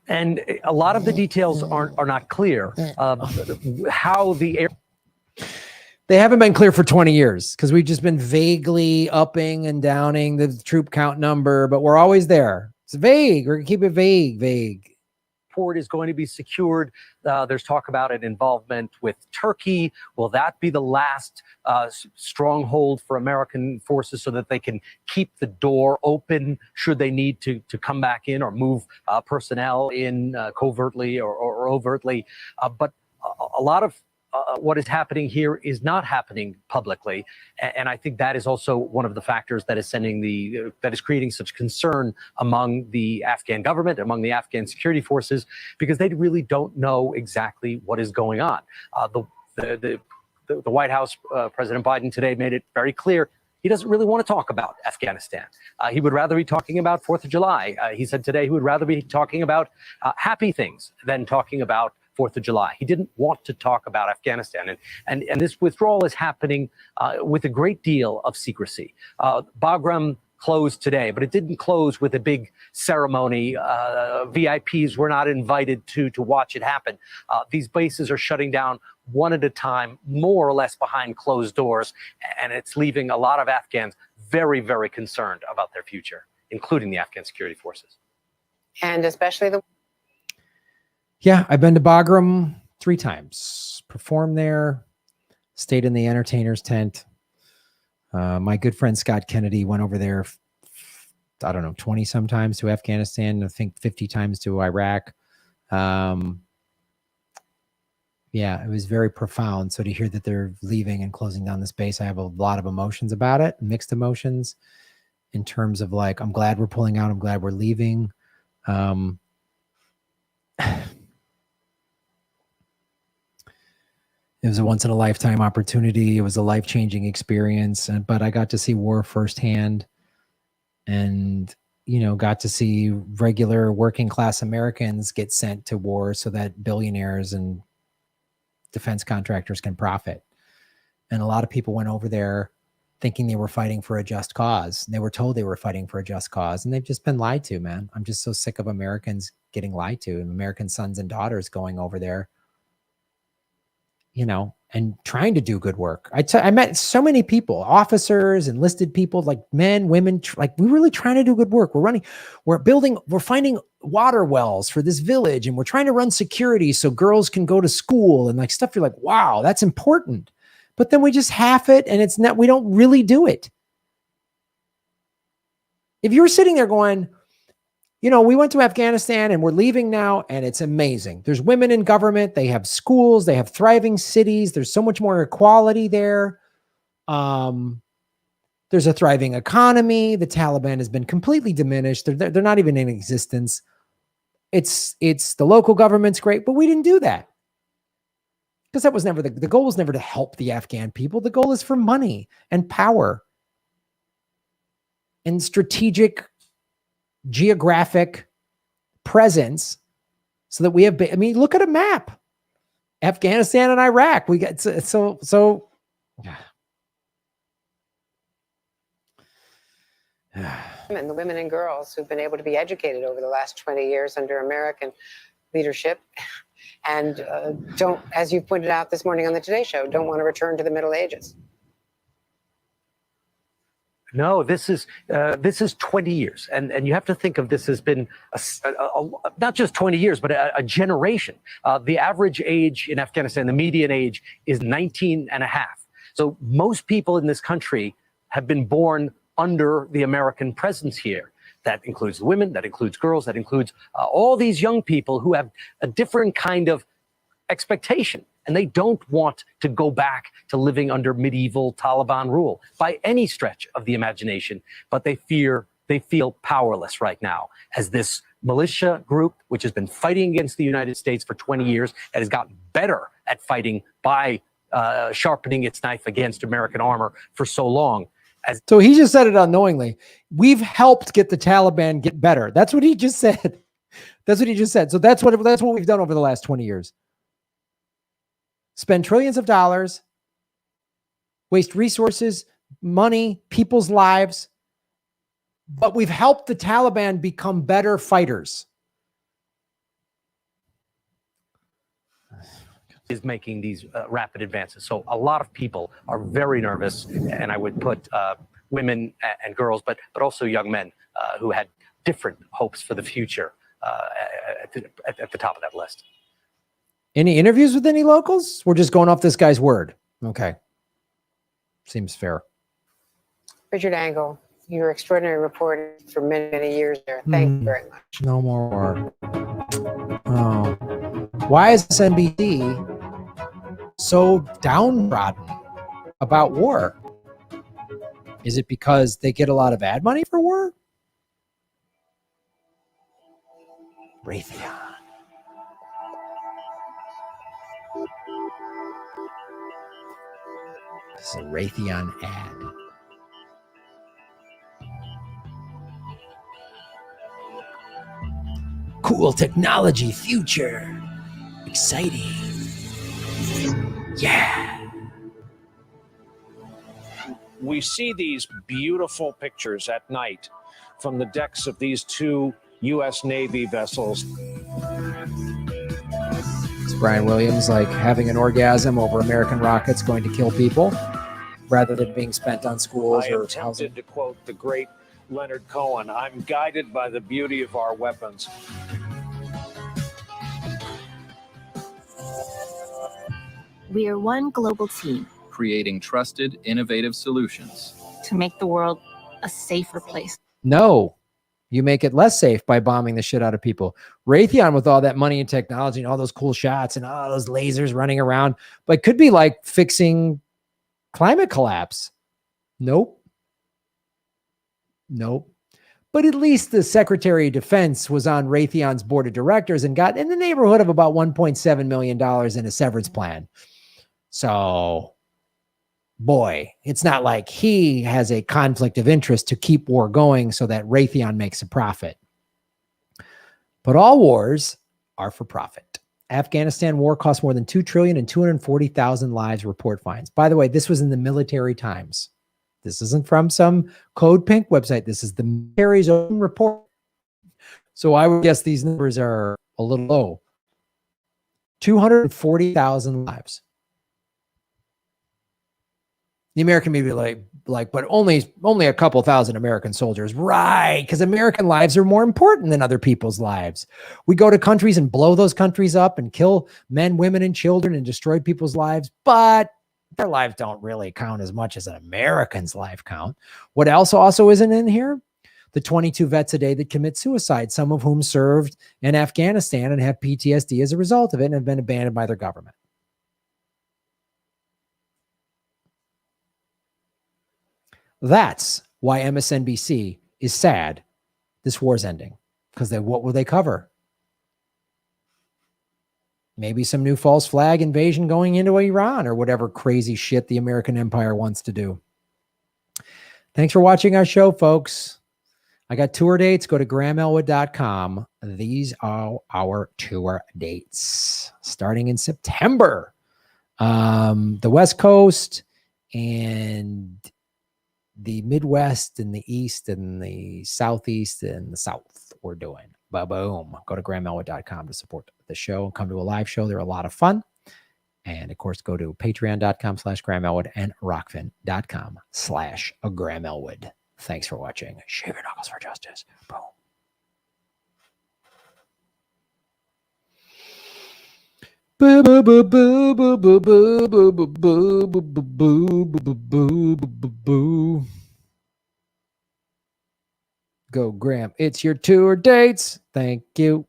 And a lot of the details are not clear of how the air. They haven't been clear for 20 years because we've just been vaguely upping and downing the troop count number, but we're always there. It's vague. We're going to keep it vague. airport is going to be secured. There's talk about an involvement with Turkey. Will that be the last stronghold for American forces so that they can keep the door open should they need to come back in or move personnel in covertly or overtly? But a lot of what is happening here is not happening publicly, and I think that is also one of the factors that is creating such concern among the Afghan government, among the Afghan security forces, because they really don't know exactly what is going on. The White House, President Biden today made it very clear he doesn't really want to talk about Afghanistan. He would rather be talking about 4th of July. He said today he would rather be talking about happy things than talking about 4th of July. He didn't want to talk about Afghanistan. And this withdrawal is happening with a great deal of secrecy. Bagram closed today, but it didn't close with a big ceremony. VIPs were not invited to watch it happen. These bases are shutting down one at a time, more or less behind closed doors, and it's leaving a lot of Afghans very, very concerned about their future, including the Afghan security forces. And especially the... Yeah, I've been to Bagram 3 times, performed there, stayed in the entertainer's tent. My good friend Scott Kennedy went over there, I don't know, 20 sometimes to Afghanistan, I think 50 times to Iraq. Yeah, it was very profound. So to hear that they're leaving and closing down this base, I have a lot of emotions about it, mixed emotions in terms of like, I'm glad we're pulling out. I'm glad we're leaving. It was a once in a lifetime opportunity. It was a life-changing experience, but I got to see war firsthand and, you know, got to see regular working class Americans get sent to war so that billionaires and defense contractors can profit. And a lot of people went over there thinking they were fighting for a just cause. They were told they were fighting for a just cause, and they've just been lied to, man. I'm just so sick of Americans getting lied to, and American sons and daughters going over there, you know, and trying to do good work. I met so many people, officers, enlisted people, like men, women, like we're really trying to do good work. We're finding water wells for this village, and we're trying to run security so girls can go to school and like stuff. You're like, wow, that's important. But then we just half it, and it's not, we don't really do it. If you were sitting there going, you know, we went to Afghanistan and we're leaving now, and it's amazing. There's women in government. They have schools. They have thriving cities. There's so much more equality there. There's a thriving economy. The Taliban has been completely diminished. They're not even in existence. It's the local government's great, but we didn't do that because that was never the goal. Was never to help the Afghan people. The goal is for money and power and strategic geographic presence so that we have, I mean, look at a map, Afghanistan and Iraq. We got so and the women and girls who've been able to be educated over the last 20 years under American leadership and don't, as you pointed out this morning on the Today Show, don't want to return to the Middle Ages. No, this is 20 years, and you have to think of this as been not just 20 years, but a generation. The average age in Afghanistan, the median age, is 19 and a half. So most people in this country have been born under the American presence here. That includes women, that includes girls, that includes all these young people who have a different kind of expectation. And they don't want to go back to living under medieval Taliban rule by any stretch of the imagination. But they feel powerless right now as this militia group, which has been fighting against the United States for 20 years, and has gotten better at fighting by sharpening its knife against American armor for so long. So he just said it unknowingly. We've helped get the Taliban get better. That's what he just said. That's what he just said. So that's what we've done over the last 20 years. Spend trillions of dollars, waste resources, money, people's lives, but we've helped the Taliban become better fighters. Is making these rapid advances. So a lot of people are very nervous, and I would put women and girls, but also young men who had different hopes for the future at the top of that list. Any interviews with any locals? We're just going off this guy's word. Okay. Seems fair. Richard Angle, your extraordinary reporter for many, many years there. Thank you very much. No more. Oh. Why is NBC so downtrodden about war? Is it because they get a lot of ad money for war? Raytheon. This is a Raytheon ad. Cool technology, future. Exciting. Yeah. We see these beautiful pictures at night from the decks of these two U.S. Navy vessels. It's Brian Williams like having an orgasm over American rockets going to kill people rather than being spent on schools I or am tempted housing. to quote the great Leonard Cohen, "I'm guided by the beauty of our weapons." We are one global team creating trusted, innovative solutions. to make the world a safer place. No, you make it less safe by bombing the shit out of people. Raytheon, with all that money and technology and all those cool shots and all those lasers running around, but could be like fixing climate collapse. Nope. Nope. But at least the Secretary of Defense was on Raytheon's board of directors and got in the neighborhood of about $1.7 million in a severance plan. So, boy, it's not like he has a conflict of interest to keep war going so that Raytheon makes a profit. But all wars are for profit. Afghanistan war cost more than $2 trillion and 240,000 lives, report finds. By the way, this was in the Military Times. This isn't from some Code Pink website. This is the military's own report. So I would guess these numbers are a little low. 240,000 lives. The American may be like, but only a couple thousand American soldiers. Right, because American lives are more important than other people's lives. We go to countries and blow those countries up and kill men, women, and children and destroy people's lives, but their lives don't really count as much as an American's life count. What else also isn't in here? The 22 vets a day that commit suicide, some of whom served in Afghanistan and have PTSD as a result of it and have been abandoned by their government. That's why MSNBC is sad this war's ending. Because what will they cover? Maybe some new false flag invasion going into Iran or whatever crazy shit the American empire wants to do. Thanks for watching our show, folks. I got tour dates. Go to GrahamElwood.com. These are our tour dates starting in September. The West Coast and the Midwest and the East and the Southeast and the South we're doing. Ba-boom. Go to GrahamElwood.com to support the show and come to a live show. They're a lot of fun. And of course, go to patreon.com/GrahamElwood and rockfin.com/GrahamElwood. Thanks for watching. Shave your knuckles for justice. Boom. Boo boo boo boo boo boo boo boo boo boo boo boo boo boo boo. Go, Graham. It's your tour dates. Thank you.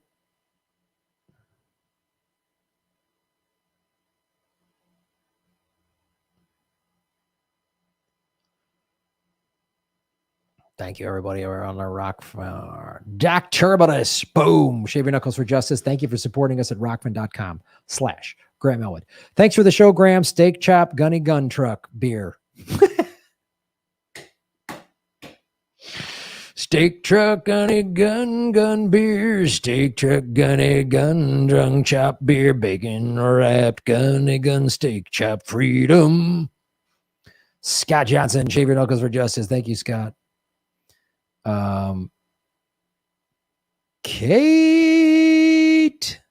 Thank you, everybody. We're on the rock. Jack Turbidus. Boom. Shave your knuckles for justice. Thank you for supporting us at rockfin.com/Graham Elwood. Thanks for the show, Graham. Steak chop, gunny gun truck, beer. Steak truck, gunny gun beer. Steak truck, gunny gun, drunk chop beer, bacon wrapped, gunny gun, steak chop, freedom. Scott Johnson, shave your knuckles for justice. Thank you, Scott. Kate.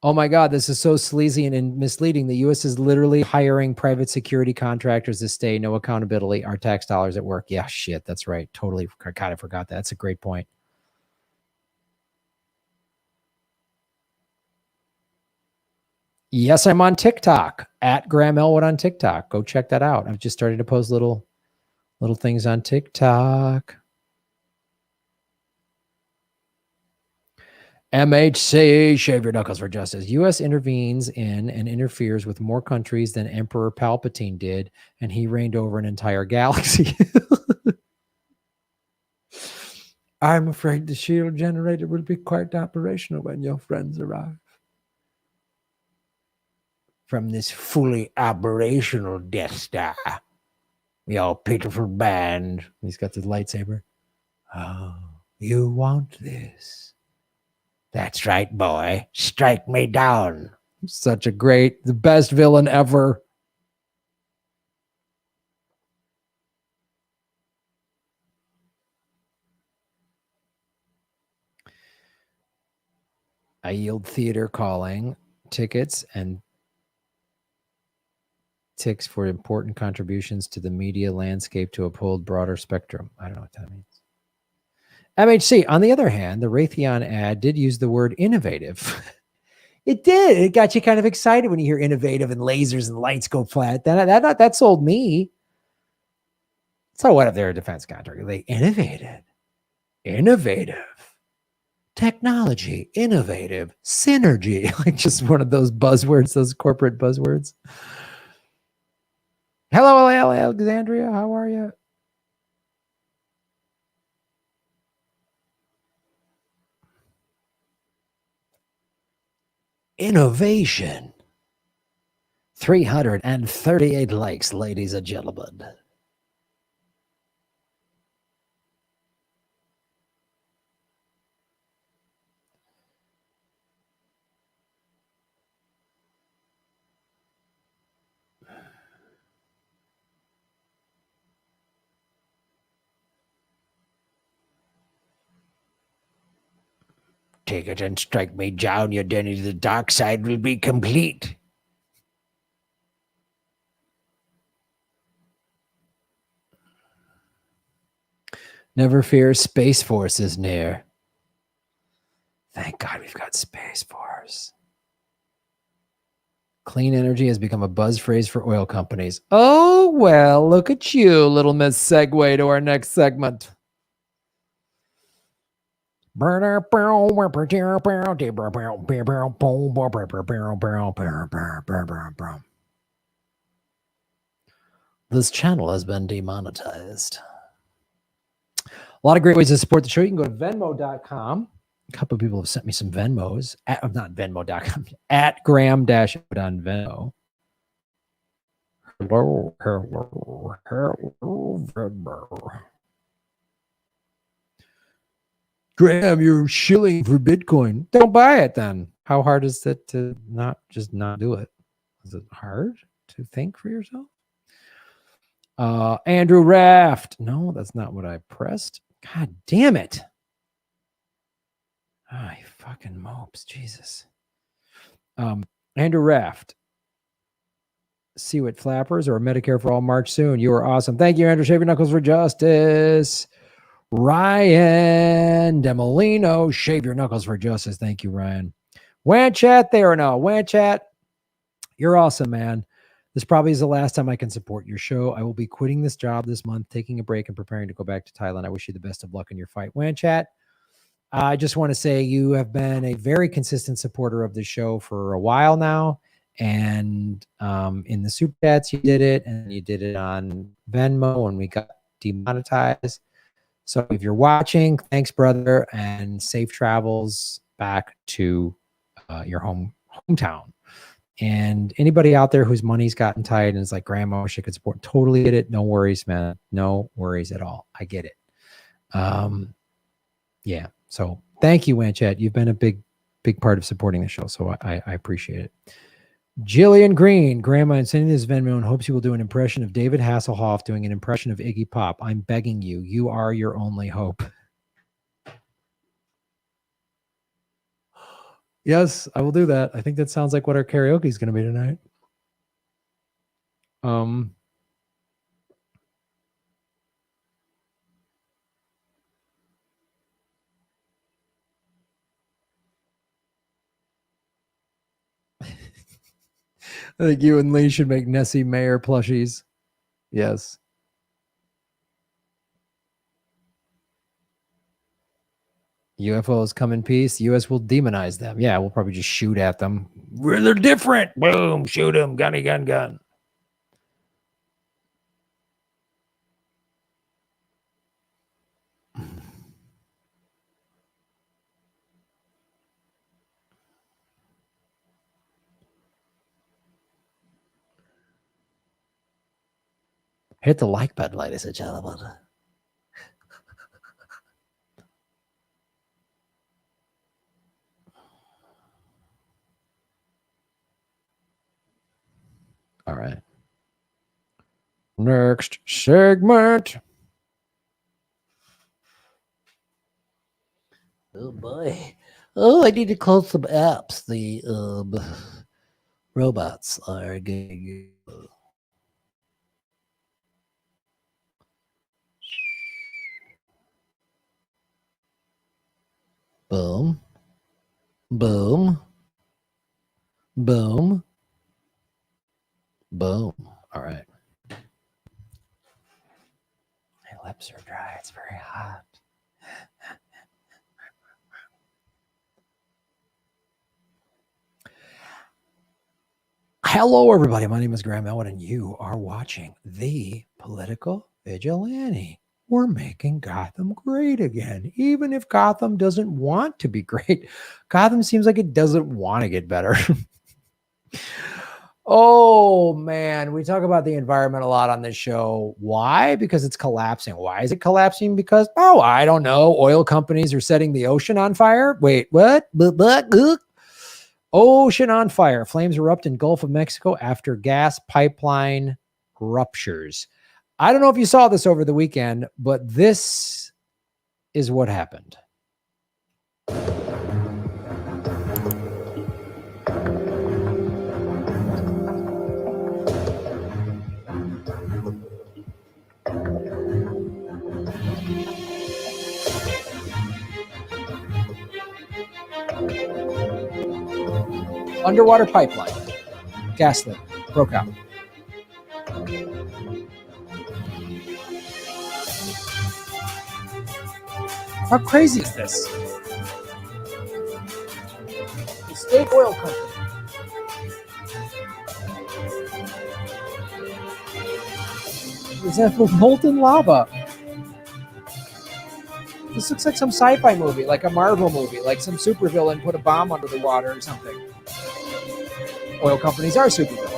Oh my God, this is so sleazy and misleading. The U.S. is literally hiring private security contractors to stay. No accountability. Our tax dollars at work. Yeah, shit. That's right. Totally. God, I forgot that. That's a great point. Yes, I'm on TikTok at Graham Elwood on TikTok. Go check that out. I've just started to post little things on TikTok. MHC, shave your knuckles for justice. U.S. intervenes in and interferes with more countries than Emperor Palpatine did, and he reigned over an entire galaxy. I'm afraid the shield generator will be quite operational when your friends arrive. From this fully operational Death Star, your pitiful band. He's got the lightsaber. Oh, you want this? That's right, boy. Strike me down. Such a the best villain ever. I yield theater calling tickets and ticks for important contributions to the media landscape to uphold broader spectrum. I don't know what that means. MHC, on the other hand, the Raytheon ad did use the word innovative. It did. It got you kind of excited when you hear innovative and lasers and lights go flat. That sold me. So what if they're a defense contractor? They innovative technology, innovative synergy, like just one of those buzzwords, those corporate buzzwords. Hello, Alexandria. How are you? Innovation. 338 likes, ladies and gentlemen. Take it and strike me down, your journey to the dark side will be complete. Never fear, Space Force is near. Thank God we've got Space Force. Clean energy has become a buzz phrase for oil companies. Oh, well, look at you, little Miss Segue to our next segment. This channel has been demonetized. A lot of great ways to support the show. You can go to Venmo.com. A couple of people have sent me some Venmos. Not Venmo.com. At Graham Dash on Venmo. Hello, Venmo. Graham, you're shilling for Bitcoin. Don't buy it then. How hard is it to not do it? Is it hard to think for yourself? Andrew Raft. No, that's not what I pressed. God damn it. Ah, you fucking mopes. Jesus. Andrew Raft. See what flappers or Medicare for All March soon. You are awesome. Thank you, Andrew. Shave your knuckles for justice. Ryan Demolino. Shave your knuckles for justice. Thank you, Ryan. Wanchat there or no? Wanchat. You're awesome, man. This probably is the last time I can support your show. I will be quitting this job this month, taking a break and preparing to go back to Thailand. I wish you the best of luck in your fight. Wanchat, I just want to say you have been a very consistent supporter of the show for a while now. And in the Super Chats, you did it. And you did it on Venmo when we got demonetized. So if you're watching, thanks, brother. And safe travels back to your hometown. And anybody out there whose money's gotten tight and is like, Grandma, I wish I could support. Totally get it. No worries, man. No worries at all. I get it. Yeah. So thank you, Wanchat. You've been a big part of supporting the show. So I appreciate it. Jillian Green, Grandma, and sending this Venmo and hopes you will do an impression of David Hasselhoff doing an impression of Iggy Pop. I'm begging you. You are your only hope. Yes, I will do that. I think that sounds like what our karaoke is going to be tonight. I think you and Lee should make Nessie Mayer plushies. Yes. UFOs come in peace. The U.S. will demonize them. Yeah, we'll probably just shoot at them. They're different. Boom, shoot them. Gunny, gun, gun. Hit the like button, ladies and gentlemen. All right. Next segment. Oh boy. Oh, I need to close some apps. The robots are getting. Boom. Boom. Boom. Boom. All right. My lips are dry. It's very hot. Hello, everybody. My name is Graham Elwood, and you are watching The Political Vigilante. We're making Gotham great again, even if Gotham doesn't want to be great. Gotham seems like it doesn't want to get better. Oh, man. We talk about the environment a lot on this show. Why? Because it's collapsing. Why is it collapsing? Because, oh, I don't know. Oil companies are setting the ocean on fire. Wait, what? Ocean on fire. Flames erupt in Gulf of Mexico after gas pipeline ruptures. I don't know if you saw this over the weekend, but this is what happened. Underwater pipeline. Gas leak broke out. How crazy is this? The state oil company. Resembles molten lava. This looks like some sci-fi movie, like a Marvel movie, like some supervillain put a bomb under the water or something. Oil companies are supervillains.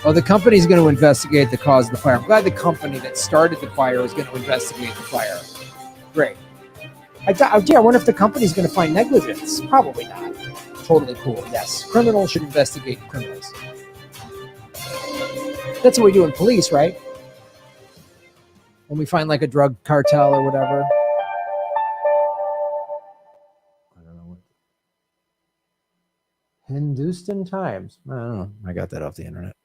Well, the company's going to investigate the cause of the fire. I'm glad the company that started the fire is going to investigate the fire. Great. I wonder if the company's going to find negligence. Probably not. Totally cool. Yes. Criminals should investigate criminals. That's what we do in police, right? When we find like a drug cartel or whatever. I don't know what. Hindustan Times. I don't know. I got that off the internet.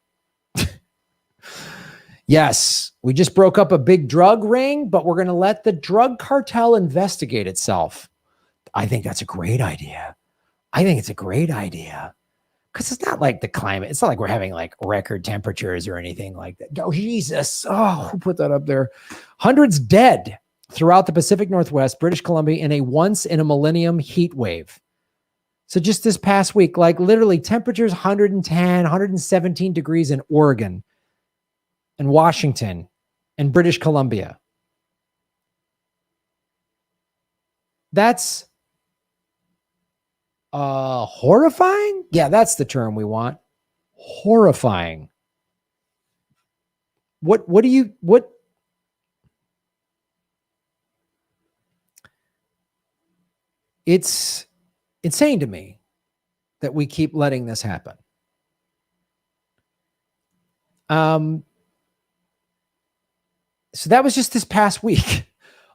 Yes, we just broke up a big drug ring, but we're going to let the drug cartel investigate itself. I think that's a great idea. I think it's a great idea because it's not like the climate. It's not like we're having like record temperatures or anything like that. Oh, Jesus. Oh, who put that up there? Hundreds dead throughout the Pacific Northwest, British Columbia, in a once in a millennium heat wave. So just this past week, like literally temperatures 110, 117 degrees in Oregon and Washington and British Columbia. That's horrifying. Yeah, that's the term we want. Horrifying. What it's insane to me that we keep letting this happen. So that was just this past week.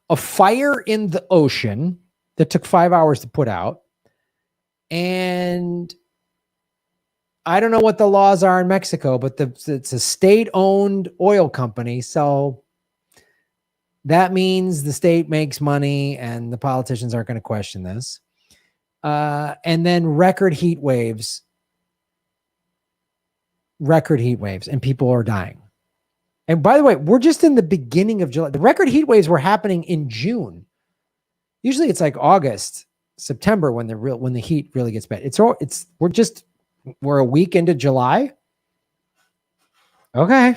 A fire in the ocean that took 5 hours to put out. And I don't know what the laws are in Mexico, but it's a state-owned oil company. So that means the state makes money and the politicians aren't going to question this. And then record heat waves, and people are dying. And by the way, we're just in the beginning of July. The record heat waves were happening in June. Usually it's like August, September when the heat really gets bad. We're a week into July. Okay.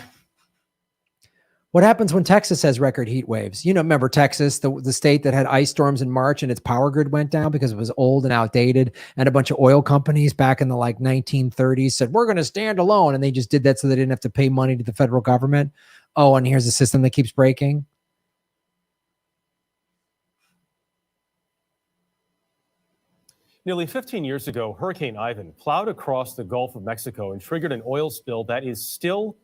What happens when Texas has record heat waves? Remember Texas, the state that had ice storms in March and its power grid went down because it was old and outdated. And a bunch of oil companies back in the 1930s said, we're going to stand alone. And they just did that so they didn't have to pay money to the federal government. Oh, and here's a system that keeps breaking. Nearly 15 years ago, Hurricane Ivan plowed across the Gulf of Mexico and triggered an oil spill that is still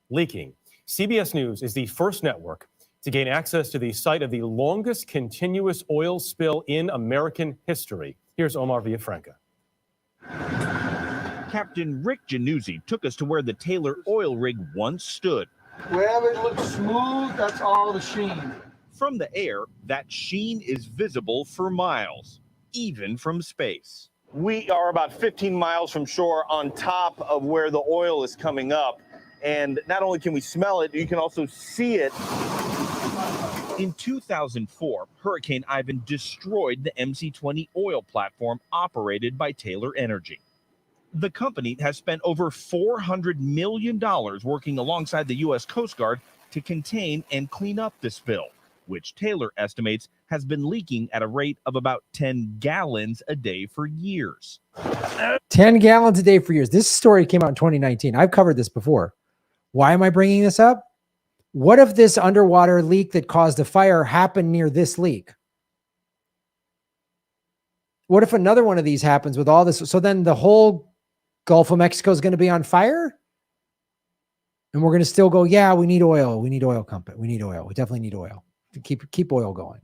leaking. CBS News is the first network to gain access to the site of the longest continuous oil spill in American history. Here's Omar Villafranca. Captain Rick Januzzi took us to where the Taylor oil rig once stood. Wherever it looks smooth, that's all the sheen. From the air, that sheen is visible for miles, even from space. We are about 15 miles from shore on top of where the oil is coming up. And not only can we smell it, you can also see it. In 2004, Hurricane Ivan destroyed the MC-20 oil platform operated by Taylor Energy. The company has spent over $400 million working alongside the U.S. Coast Guard to contain and clean up the spill, which Taylor estimates has been leaking at a rate of about 10 gallons a day for years. 10 gallons a day for years. This story came out in 2019. I've covered this before. Why am I bringing this up? What if this underwater leak that caused a fire happened near this leak? What if another one of these happens with all this? So then the whole Gulf of Mexico is going to be on fire? And we're going to still go, yeah, we need oil. We need oil company. We need oil. We definitely need oil to keep oil going.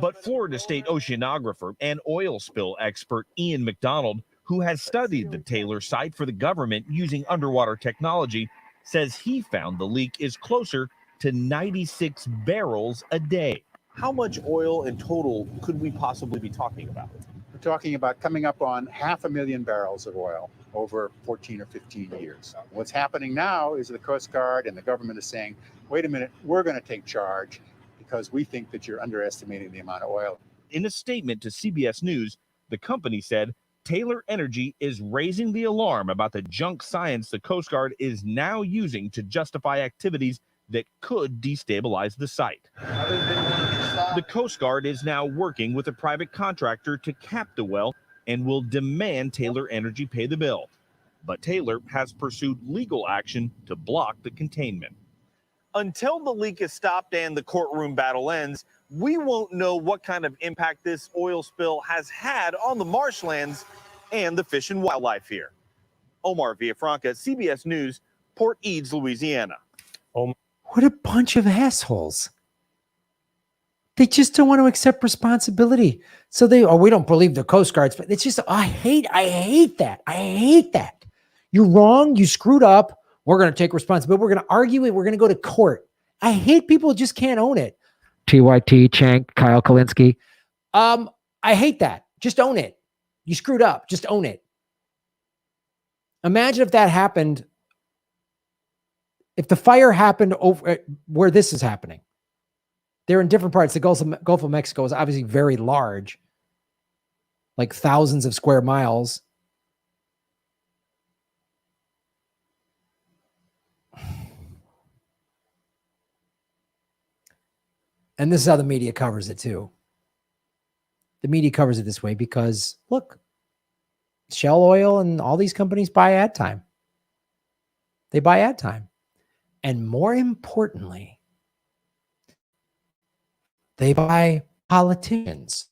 But Florida State oceanographer and oil spill expert Ian McDonald, who has studied the Taylor site for the government using underwater technology, says he found the leak is closer to 96 barrels a day. How much oil in total could we possibly be talking about? We're talking about coming up on 500,000 barrels of oil over 14 or 15 years. What's happening now is the Coast Guard and the government is saying, wait a minute, we're going to take charge because we think that you're underestimating the amount of oil. In a statement to CBS News, the company said Taylor Energy is raising the alarm about the junk science the Coast Guard is now using to justify activities that could destabilize the site. The Coast Guard is now working with a private contractor to cap the well and will demand Taylor Energy pay the bill. But Taylor has pursued legal action to block the containment. Until the leak is stopped and the courtroom battle ends, we won't know what kind of impact this oil spill has had on the marshlands and the fish and wildlife here. Omar Villafranca, CBS News, Port Eads, Louisiana. What a bunch of assholes. They just don't want to accept responsibility. So we don't believe the Coast Guards, but it's just, I hate that. I hate that. You're wrong. You screwed up. We're going to take responsibility. We're going to argue it. We're going to go to court. I hate people who just can't own it. TYT, Chank, Kyle Kalinske. I hate that. Just own it. You screwed up. Just own it. Imagine if that happened. If the fire happened over where this is happening. They're in different parts. The Gulf of Mexico is obviously very large, like thousands of square miles. And this is how the media covers it too. the media covers it this way because look, Shell Oil and all these companies buy ad time. They buy ad time. And more importantly, they buy politicians.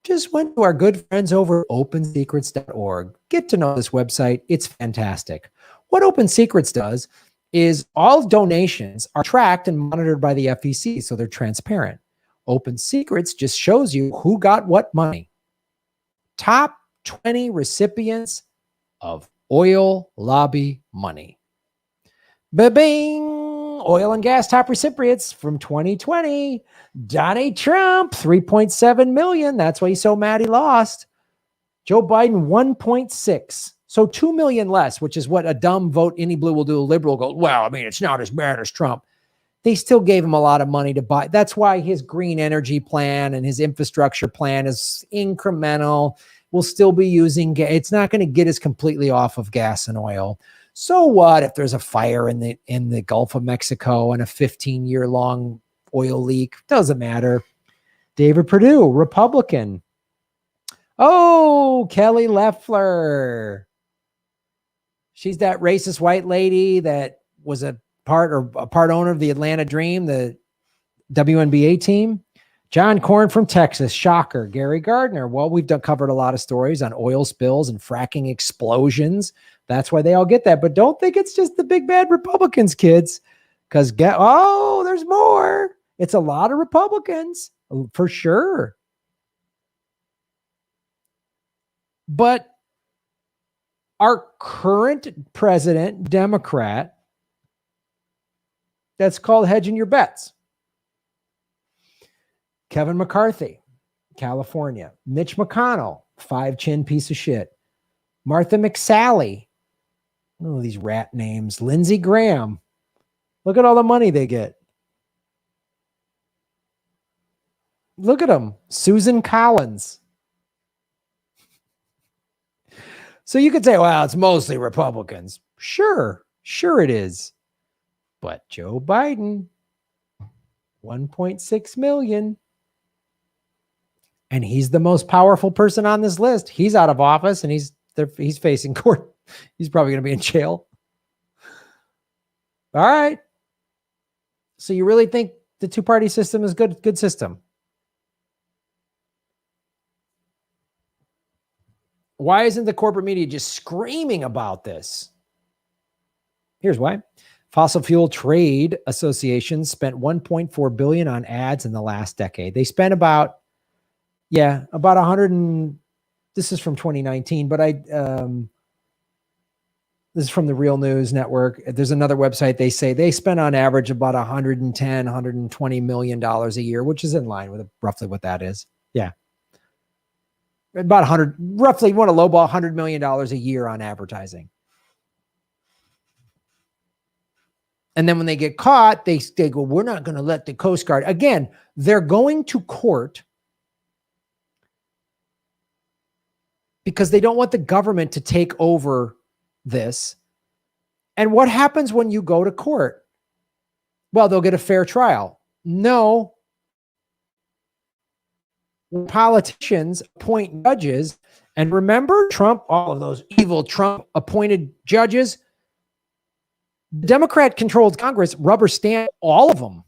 Just went to our good friends over at opensecrets.org. Get to know this website. It's fantastic. What Open Secrets does is all donations are tracked and monitored by the FEC, so they're transparent. Open Secrets just shows you who got what money. Top 20 recipients of oil lobby money. Ba-bing! Oil and gas top recipients from 2020. Donald Trump, 3.7 million. That's why he's so mad he lost. Joe Biden, 1.6. So 2 million less, which is what a dumb vote any blue will do. A liberal goes, well, I mean, it's not as bad as Trump. They still gave him a lot of money to buy. That's why his green energy plan and his infrastructure plan is incremental. We'll still be using gas. It's not going to get us completely off of gas and oil. So what if there's a fire in the Gulf of Mexico and a 15-year-long oil leak? Doesn't matter. David Perdue, Republican. Oh, Kelly Loeffler. She's that racist white lady that was a part owner of the Atlanta Dream, the WNBA team. John Corn from Texas, shocker. Gary Gardner. Well, we've covered a lot of stories on oil spills and fracking explosions. That's why they all get that. But don't think it's just the big bad Republicans, kids. Because there's more. It's a lot of Republicans, for sure. But our current president, Democrat, that's called hedging your bets. Kevin McCarthy, California. Mitch McConnell, 5-chin piece of shit. Martha McSally. Oh, these rat names. Lindsey Graham. Look at all the money they get. Look at them. Susan Collins. So you could say, well, it's mostly Republicans. Sure it is. But Joe Biden, 1.6 million. And he's the most powerful person on this list. He's out of office and he's facing court. He's probably going to be in jail. All right. So you really think the two-party system is good system? Why isn't the corporate media just screaming about this? Here's why. Fossil Fuel Trade Association spent $1.4 billion on ads in the last decade. They spent about 100 and this is from 2019, but this is from the Real News Network. There's another website. They say they spend on average about $110, $120 million a year, which is in line with roughly what that is. Yeah. About 100, roughly, you want to lowball $100 million a year on advertising. And then when they get caught, they go, we're not going to let the Coast Guard. Again, they're going to court because they don't want the government to take over this. And what happens when you go to court? Well, they'll get a fair trial. No. Politicians appoint judges. And remember Trump, all of those evil Trump appointed judges, Democrat-controlled Congress rubber stamped all of them.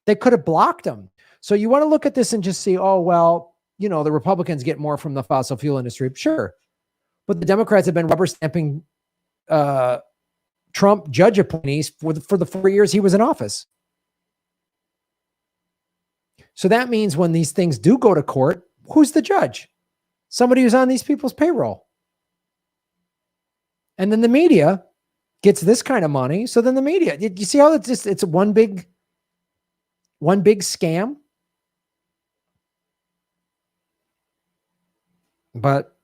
They could have blocked them. So you want to look at this and just see, oh, well, the Republicans get more from the fossil fuel industry. Sure. But the Democrats have been rubber stamping Trump judge appointees for the 4 years he was in office. So that means when these things do go to court, who's the judge? Somebody who's on these people's payroll. And then the media gets this kind of money. So then the media, you see how it's one big scam? But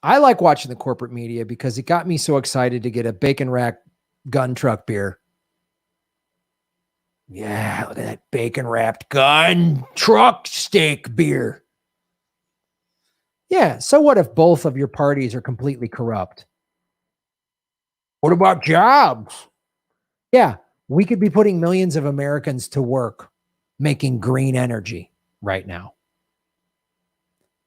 I like watching the corporate media because it got me so excited to get a bacon rack gun truck beer. Yeah, look at that bacon wrapped gun truck steak beer. Yeah, so what if both of your parties are completely corrupt? What about jobs? Yeah, we could be putting millions of Americans to work making green energy right now.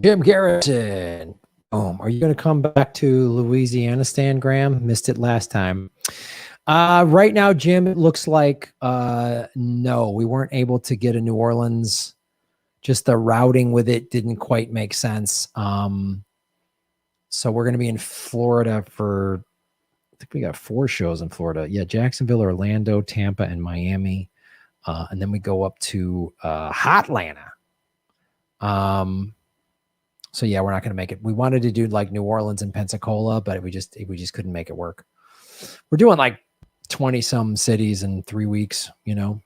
Jim Garrison. Boom. Are you going to come back to Louisiana, Stan Graham? Missed it last time. Right now, Jim, it looks like no, we weren't able to get a New Orleans. Just the routing with it didn't quite make sense. So we're going to be in Florida for, I think we got 4 shows in Florida. Yeah, Jacksonville, Orlando, Tampa, and Miami. And then we go up to Hotlanta. So yeah, we're not going to make it. We wanted to do like New Orleans and Pensacola, but we just couldn't make it work. We're doing like 20 some cities in 3 weeks, you know.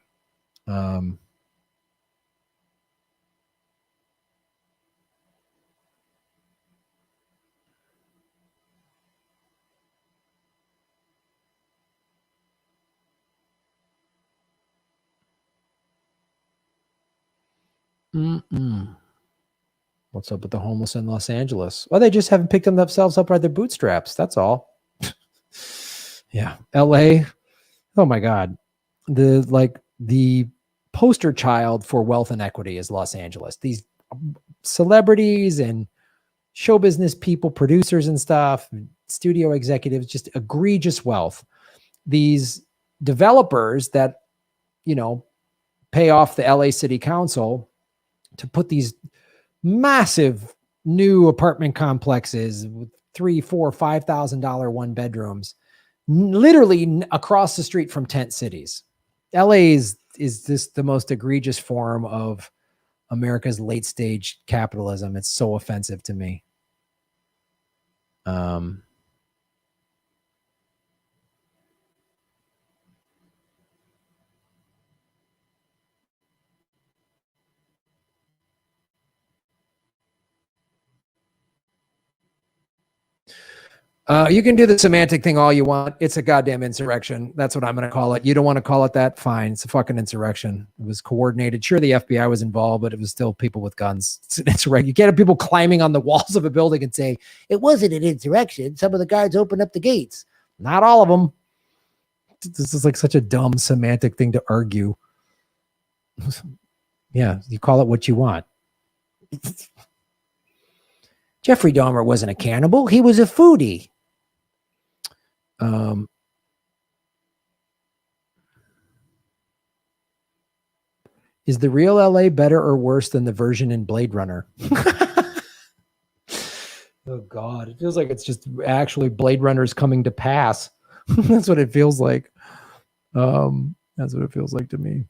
What's up with the homeless in Los Angeles? Well, they just haven't picked themselves up by their bootstraps. That's all. Yeah. LA. Oh my God. The poster child for wealth inequity is Los Angeles. These celebrities and show business people, producers and stuff, studio executives, just egregious wealth. These developers that, you know, pay off the LA City Council to put these massive new apartment complexes with $3,000, $4,000, $5,000 one bedrooms, literally across the street from tent cities. LA is this the most egregious form of America's late stage capitalism. It's so offensive to me. You can do the semantic thing all you want. It's a goddamn insurrection. That's what I'm going to call it. You don't want to call it that? Fine. It's a fucking insurrection. It was coordinated. Sure, the FBI was involved, but it was still people with guns. It's an insurrection. You can't have people climbing on the walls of a building and say, it wasn't an insurrection. Some of the guards opened up the gates. Not all of them. This is like such a dumb semantic thing to argue. Yeah, you call it what you want. Jeffrey Dahmer wasn't a cannibal. He was a foodie. Is the real LA better or worse than the version in Blade Runner? Oh God, it feels like it's just actually Blade Runner's coming to pass. That's what it feels like. That's what it feels like to me.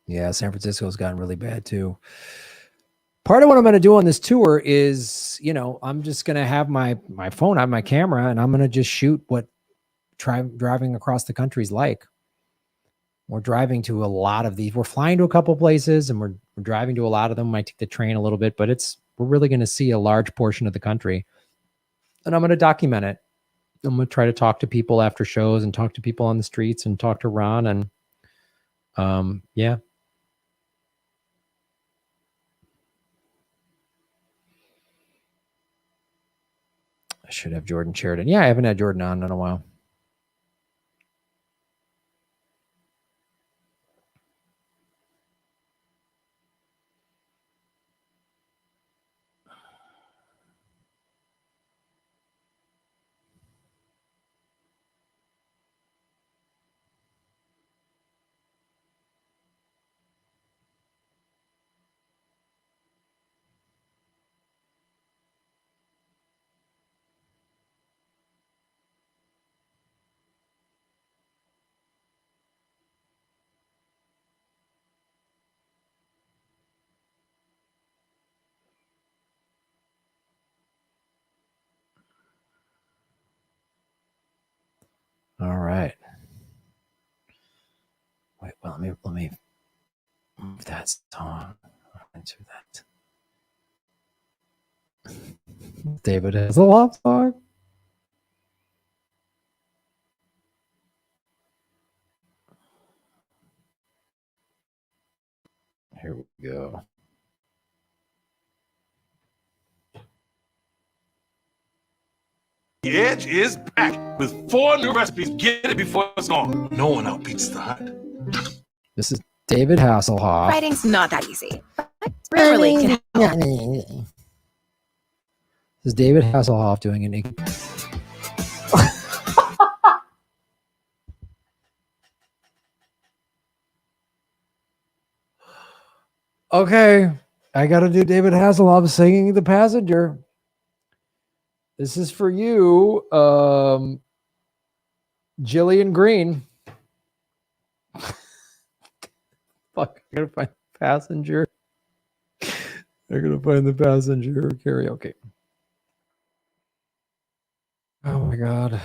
Yeah, San Francisco's gotten really bad too. Part of what I'm going to do on this tour is, you know, I'm just going to have my phone on my camera and I'm going to just shoot what driving across the country is like. We're driving to a lot of these. We're flying to a couple places and we're driving to a lot of them. Might take the train a little bit, but we're really going to see a large portion of the country. And I'm going to document it. I'm going to try to talk to people after shows and talk to people on the streets and talk to Ron and yeah. I should have Jordan Sheridan. Yeah, I haven't had Jordan on in a while. All right. Wait, well, let me move that song into that. David has a love song. Here we go. Edge is back with 4 new recipes. Get it before it's gone. No one outbeats the hunt. This is David Hasselhoff. Writing's not that easy, but rarely can help. This is David Hasselhoff doing an Okay, I got to do David Hasselhoff singing The Passenger. This is for you, Jillian Green. Fuck, I gotta find the passenger. They're gonna find the passenger karaoke. Oh my god.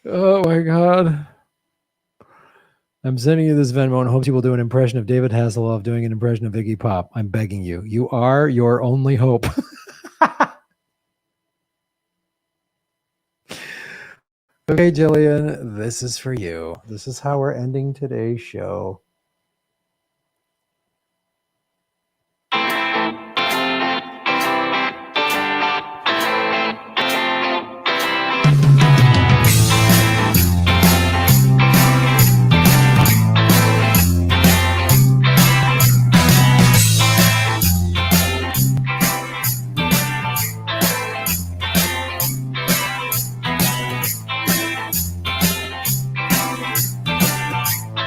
Oh my god. I'm sending you this Venmo and hopes you will do an impression of David Hasselhoff doing an impression of Iggy Pop. I'm begging you. You are your only hope. Okay, Jillian, this is for you. This is how we're ending today's show.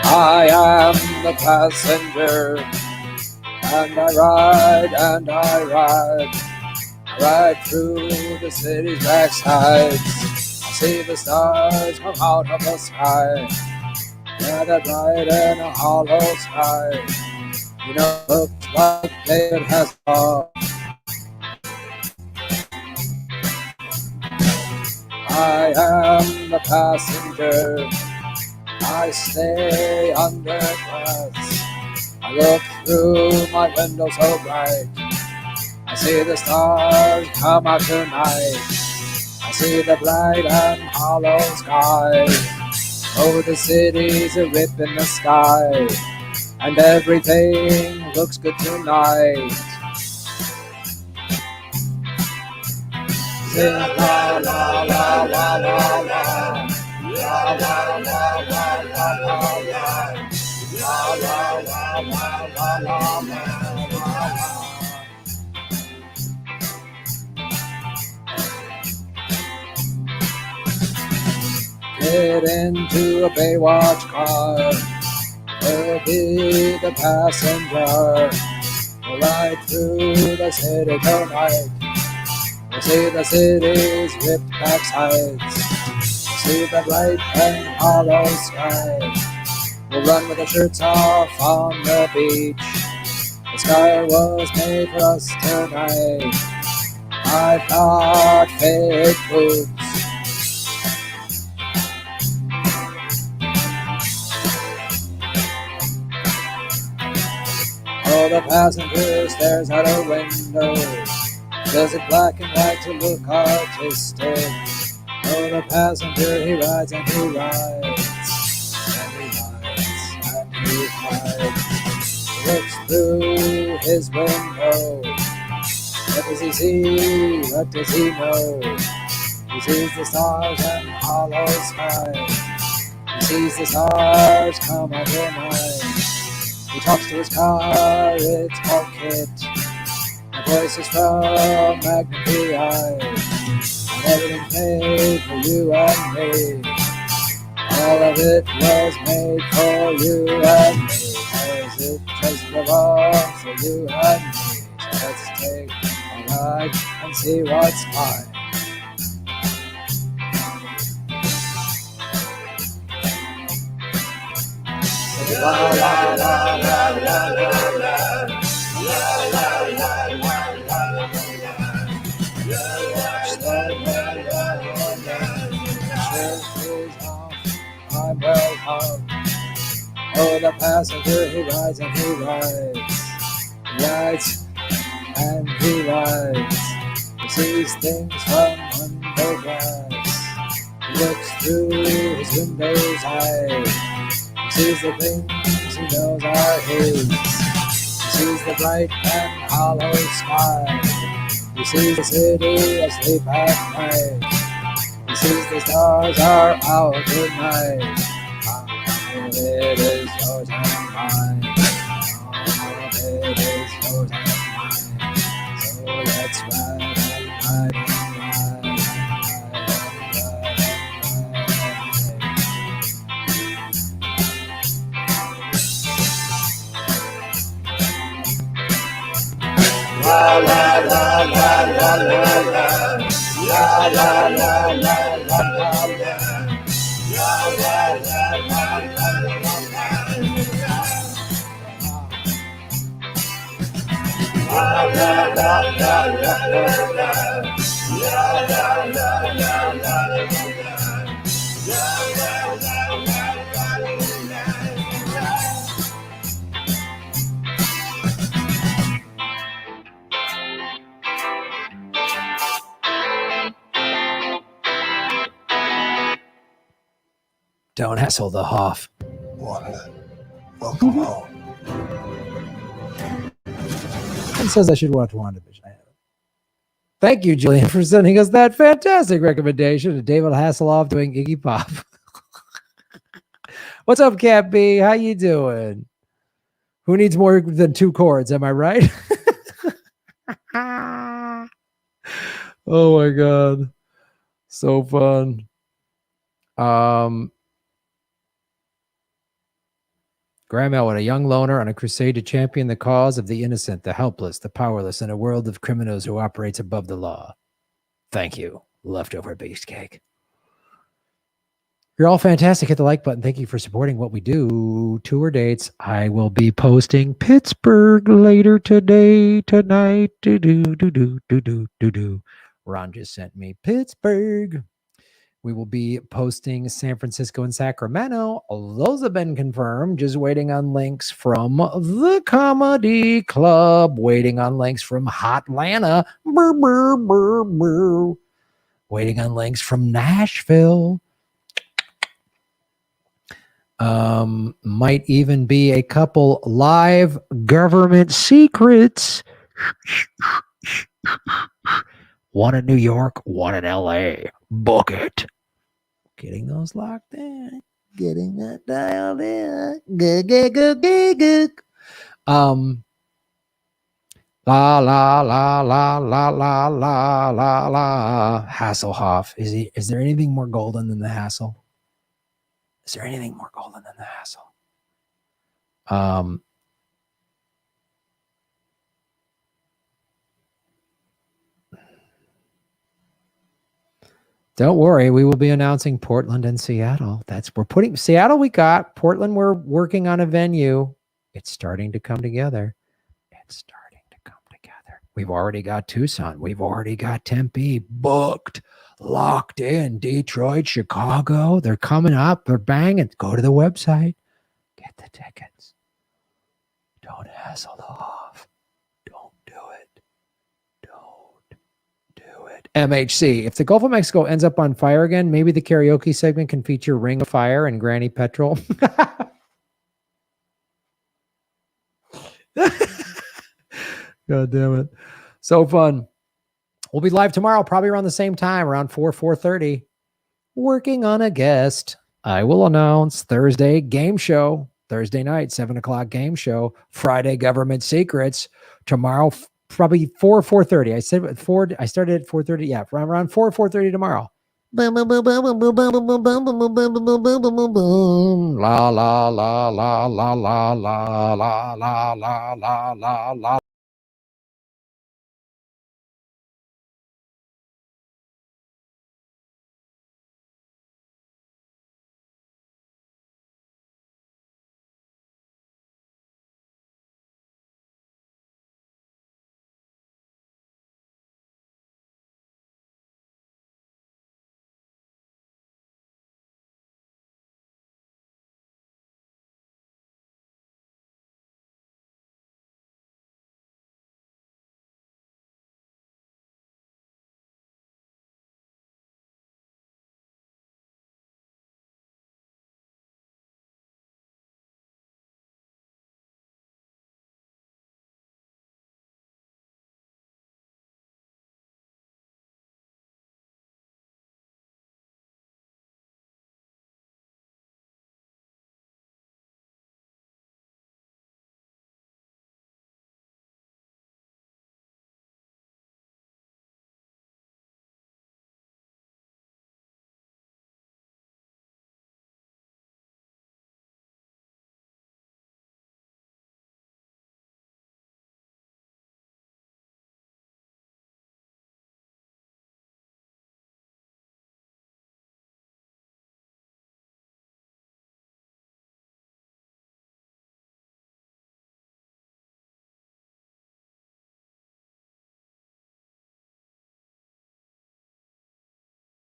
I am the passenger, and I ride and I ride. I ride through the city's backsides. I see the stars come out of the sky. Yeah, they're bright in a hollow sky. You know, looks like David has fall. I am the passenger. I stay under glass. I look through my window so bright. I see the stars come out tonight. I see the bright and hollow sky. Over the city's a rip in the sky, and everything looks good tonight. Sing la la la la la la. La la la la la la la. La la la la la la la. Get into a Baywatch car. We'll be the passenger. We'll ride through the city tonight. We'll see the city's ripped back sides. See the bright and hollow sky. We'll run with the shirts off on the beach. The sky was made for us tonight. I've got fake boots. Oh, the passenger stares out a window. Does it black and white to look artistic? Oh, the passenger, he rides and he rides, and he rides and he rides. He looks through his window. What does he see? What does he know? He sees the stars and hollow sky. He sees the stars come out at night. He talks to his car, it's called Kit. The voice is from Magnum PI. Everything's made for you and me. All of it was made for you and me. Cause it just belongs to you and me. So let's take a ride and see what's mine. La la la la la la la. La la la la la la. I'm welcome. Oh, the passenger, he rides and he rides. Rides and he rides. He sees things from under glass. He looks through his window's eyes. He sees the things he knows are his. He sees the bright and hollow sky. He sees the city asleep at night. He sees the stars are out tonight. It is yours and mine. It is yours and mine. So let's ride and ride and la la la la la la la la la la la la Don't hassle the Hoff. Welcome home. He says I should watch WandaVision. I haven't. Thank you, Julian, for sending us that fantastic recommendation to David Hasselhoff doing Iggy Pop. What's up, Cat B? How you doing? Who needs more than 2 chords? Am I right? Oh my God. So fun. Graham Elwood, a young loner on a crusade to champion the cause of the innocent, the helpless, the powerless, in a world of criminals who operates above the law. Thank you, leftover beast cake. You're all fantastic. Hit the like button. Thank you for supporting what we do. Tour dates. I will be posting Pittsburgh later today, tonight. Ron just sent me Pittsburgh. We will be posting San Francisco and Sacramento. Those have been confirmed. Just waiting on links from the Comedy Club. Waiting on links from Hotlanta. Waiting on links from Nashville. Might even be a couple live government secrets. One in New York, one in LA. Book it. Getting those locked in. Getting that dialed in. Good. La la la la la la la la la. Hasselhoff. Is there anything more golden than the hassle? Is there anything more golden than the hassle? Don't worry, we will be announcing Portland and Seattle. We're putting Seattle. We got Portland. We're working on a venue. It's starting to come together. We've already got Tucson. We've already got Tempe booked, locked in. Detroit, Chicago. They're coming up. They're banging. Go to the website. Get the tickets. Don't hassle the off. Don't do it. Don't do it. MHC. If the Gulf of Mexico ends up on fire again, maybe the karaoke segment can feature Ring of Fire and Granny Petrol. God damn it. So fun. We'll be live tomorrow, probably around the same time, around 4:30. Working on a guest. I will announce Thursday game show. Thursday night, 7 o'clock game show. Friday government secrets. Tomorrow, probably 4:30. I said 4. I started at 4:30. Yeah, around 4:30 tomorrow. La la la la la la la la la la la la la la.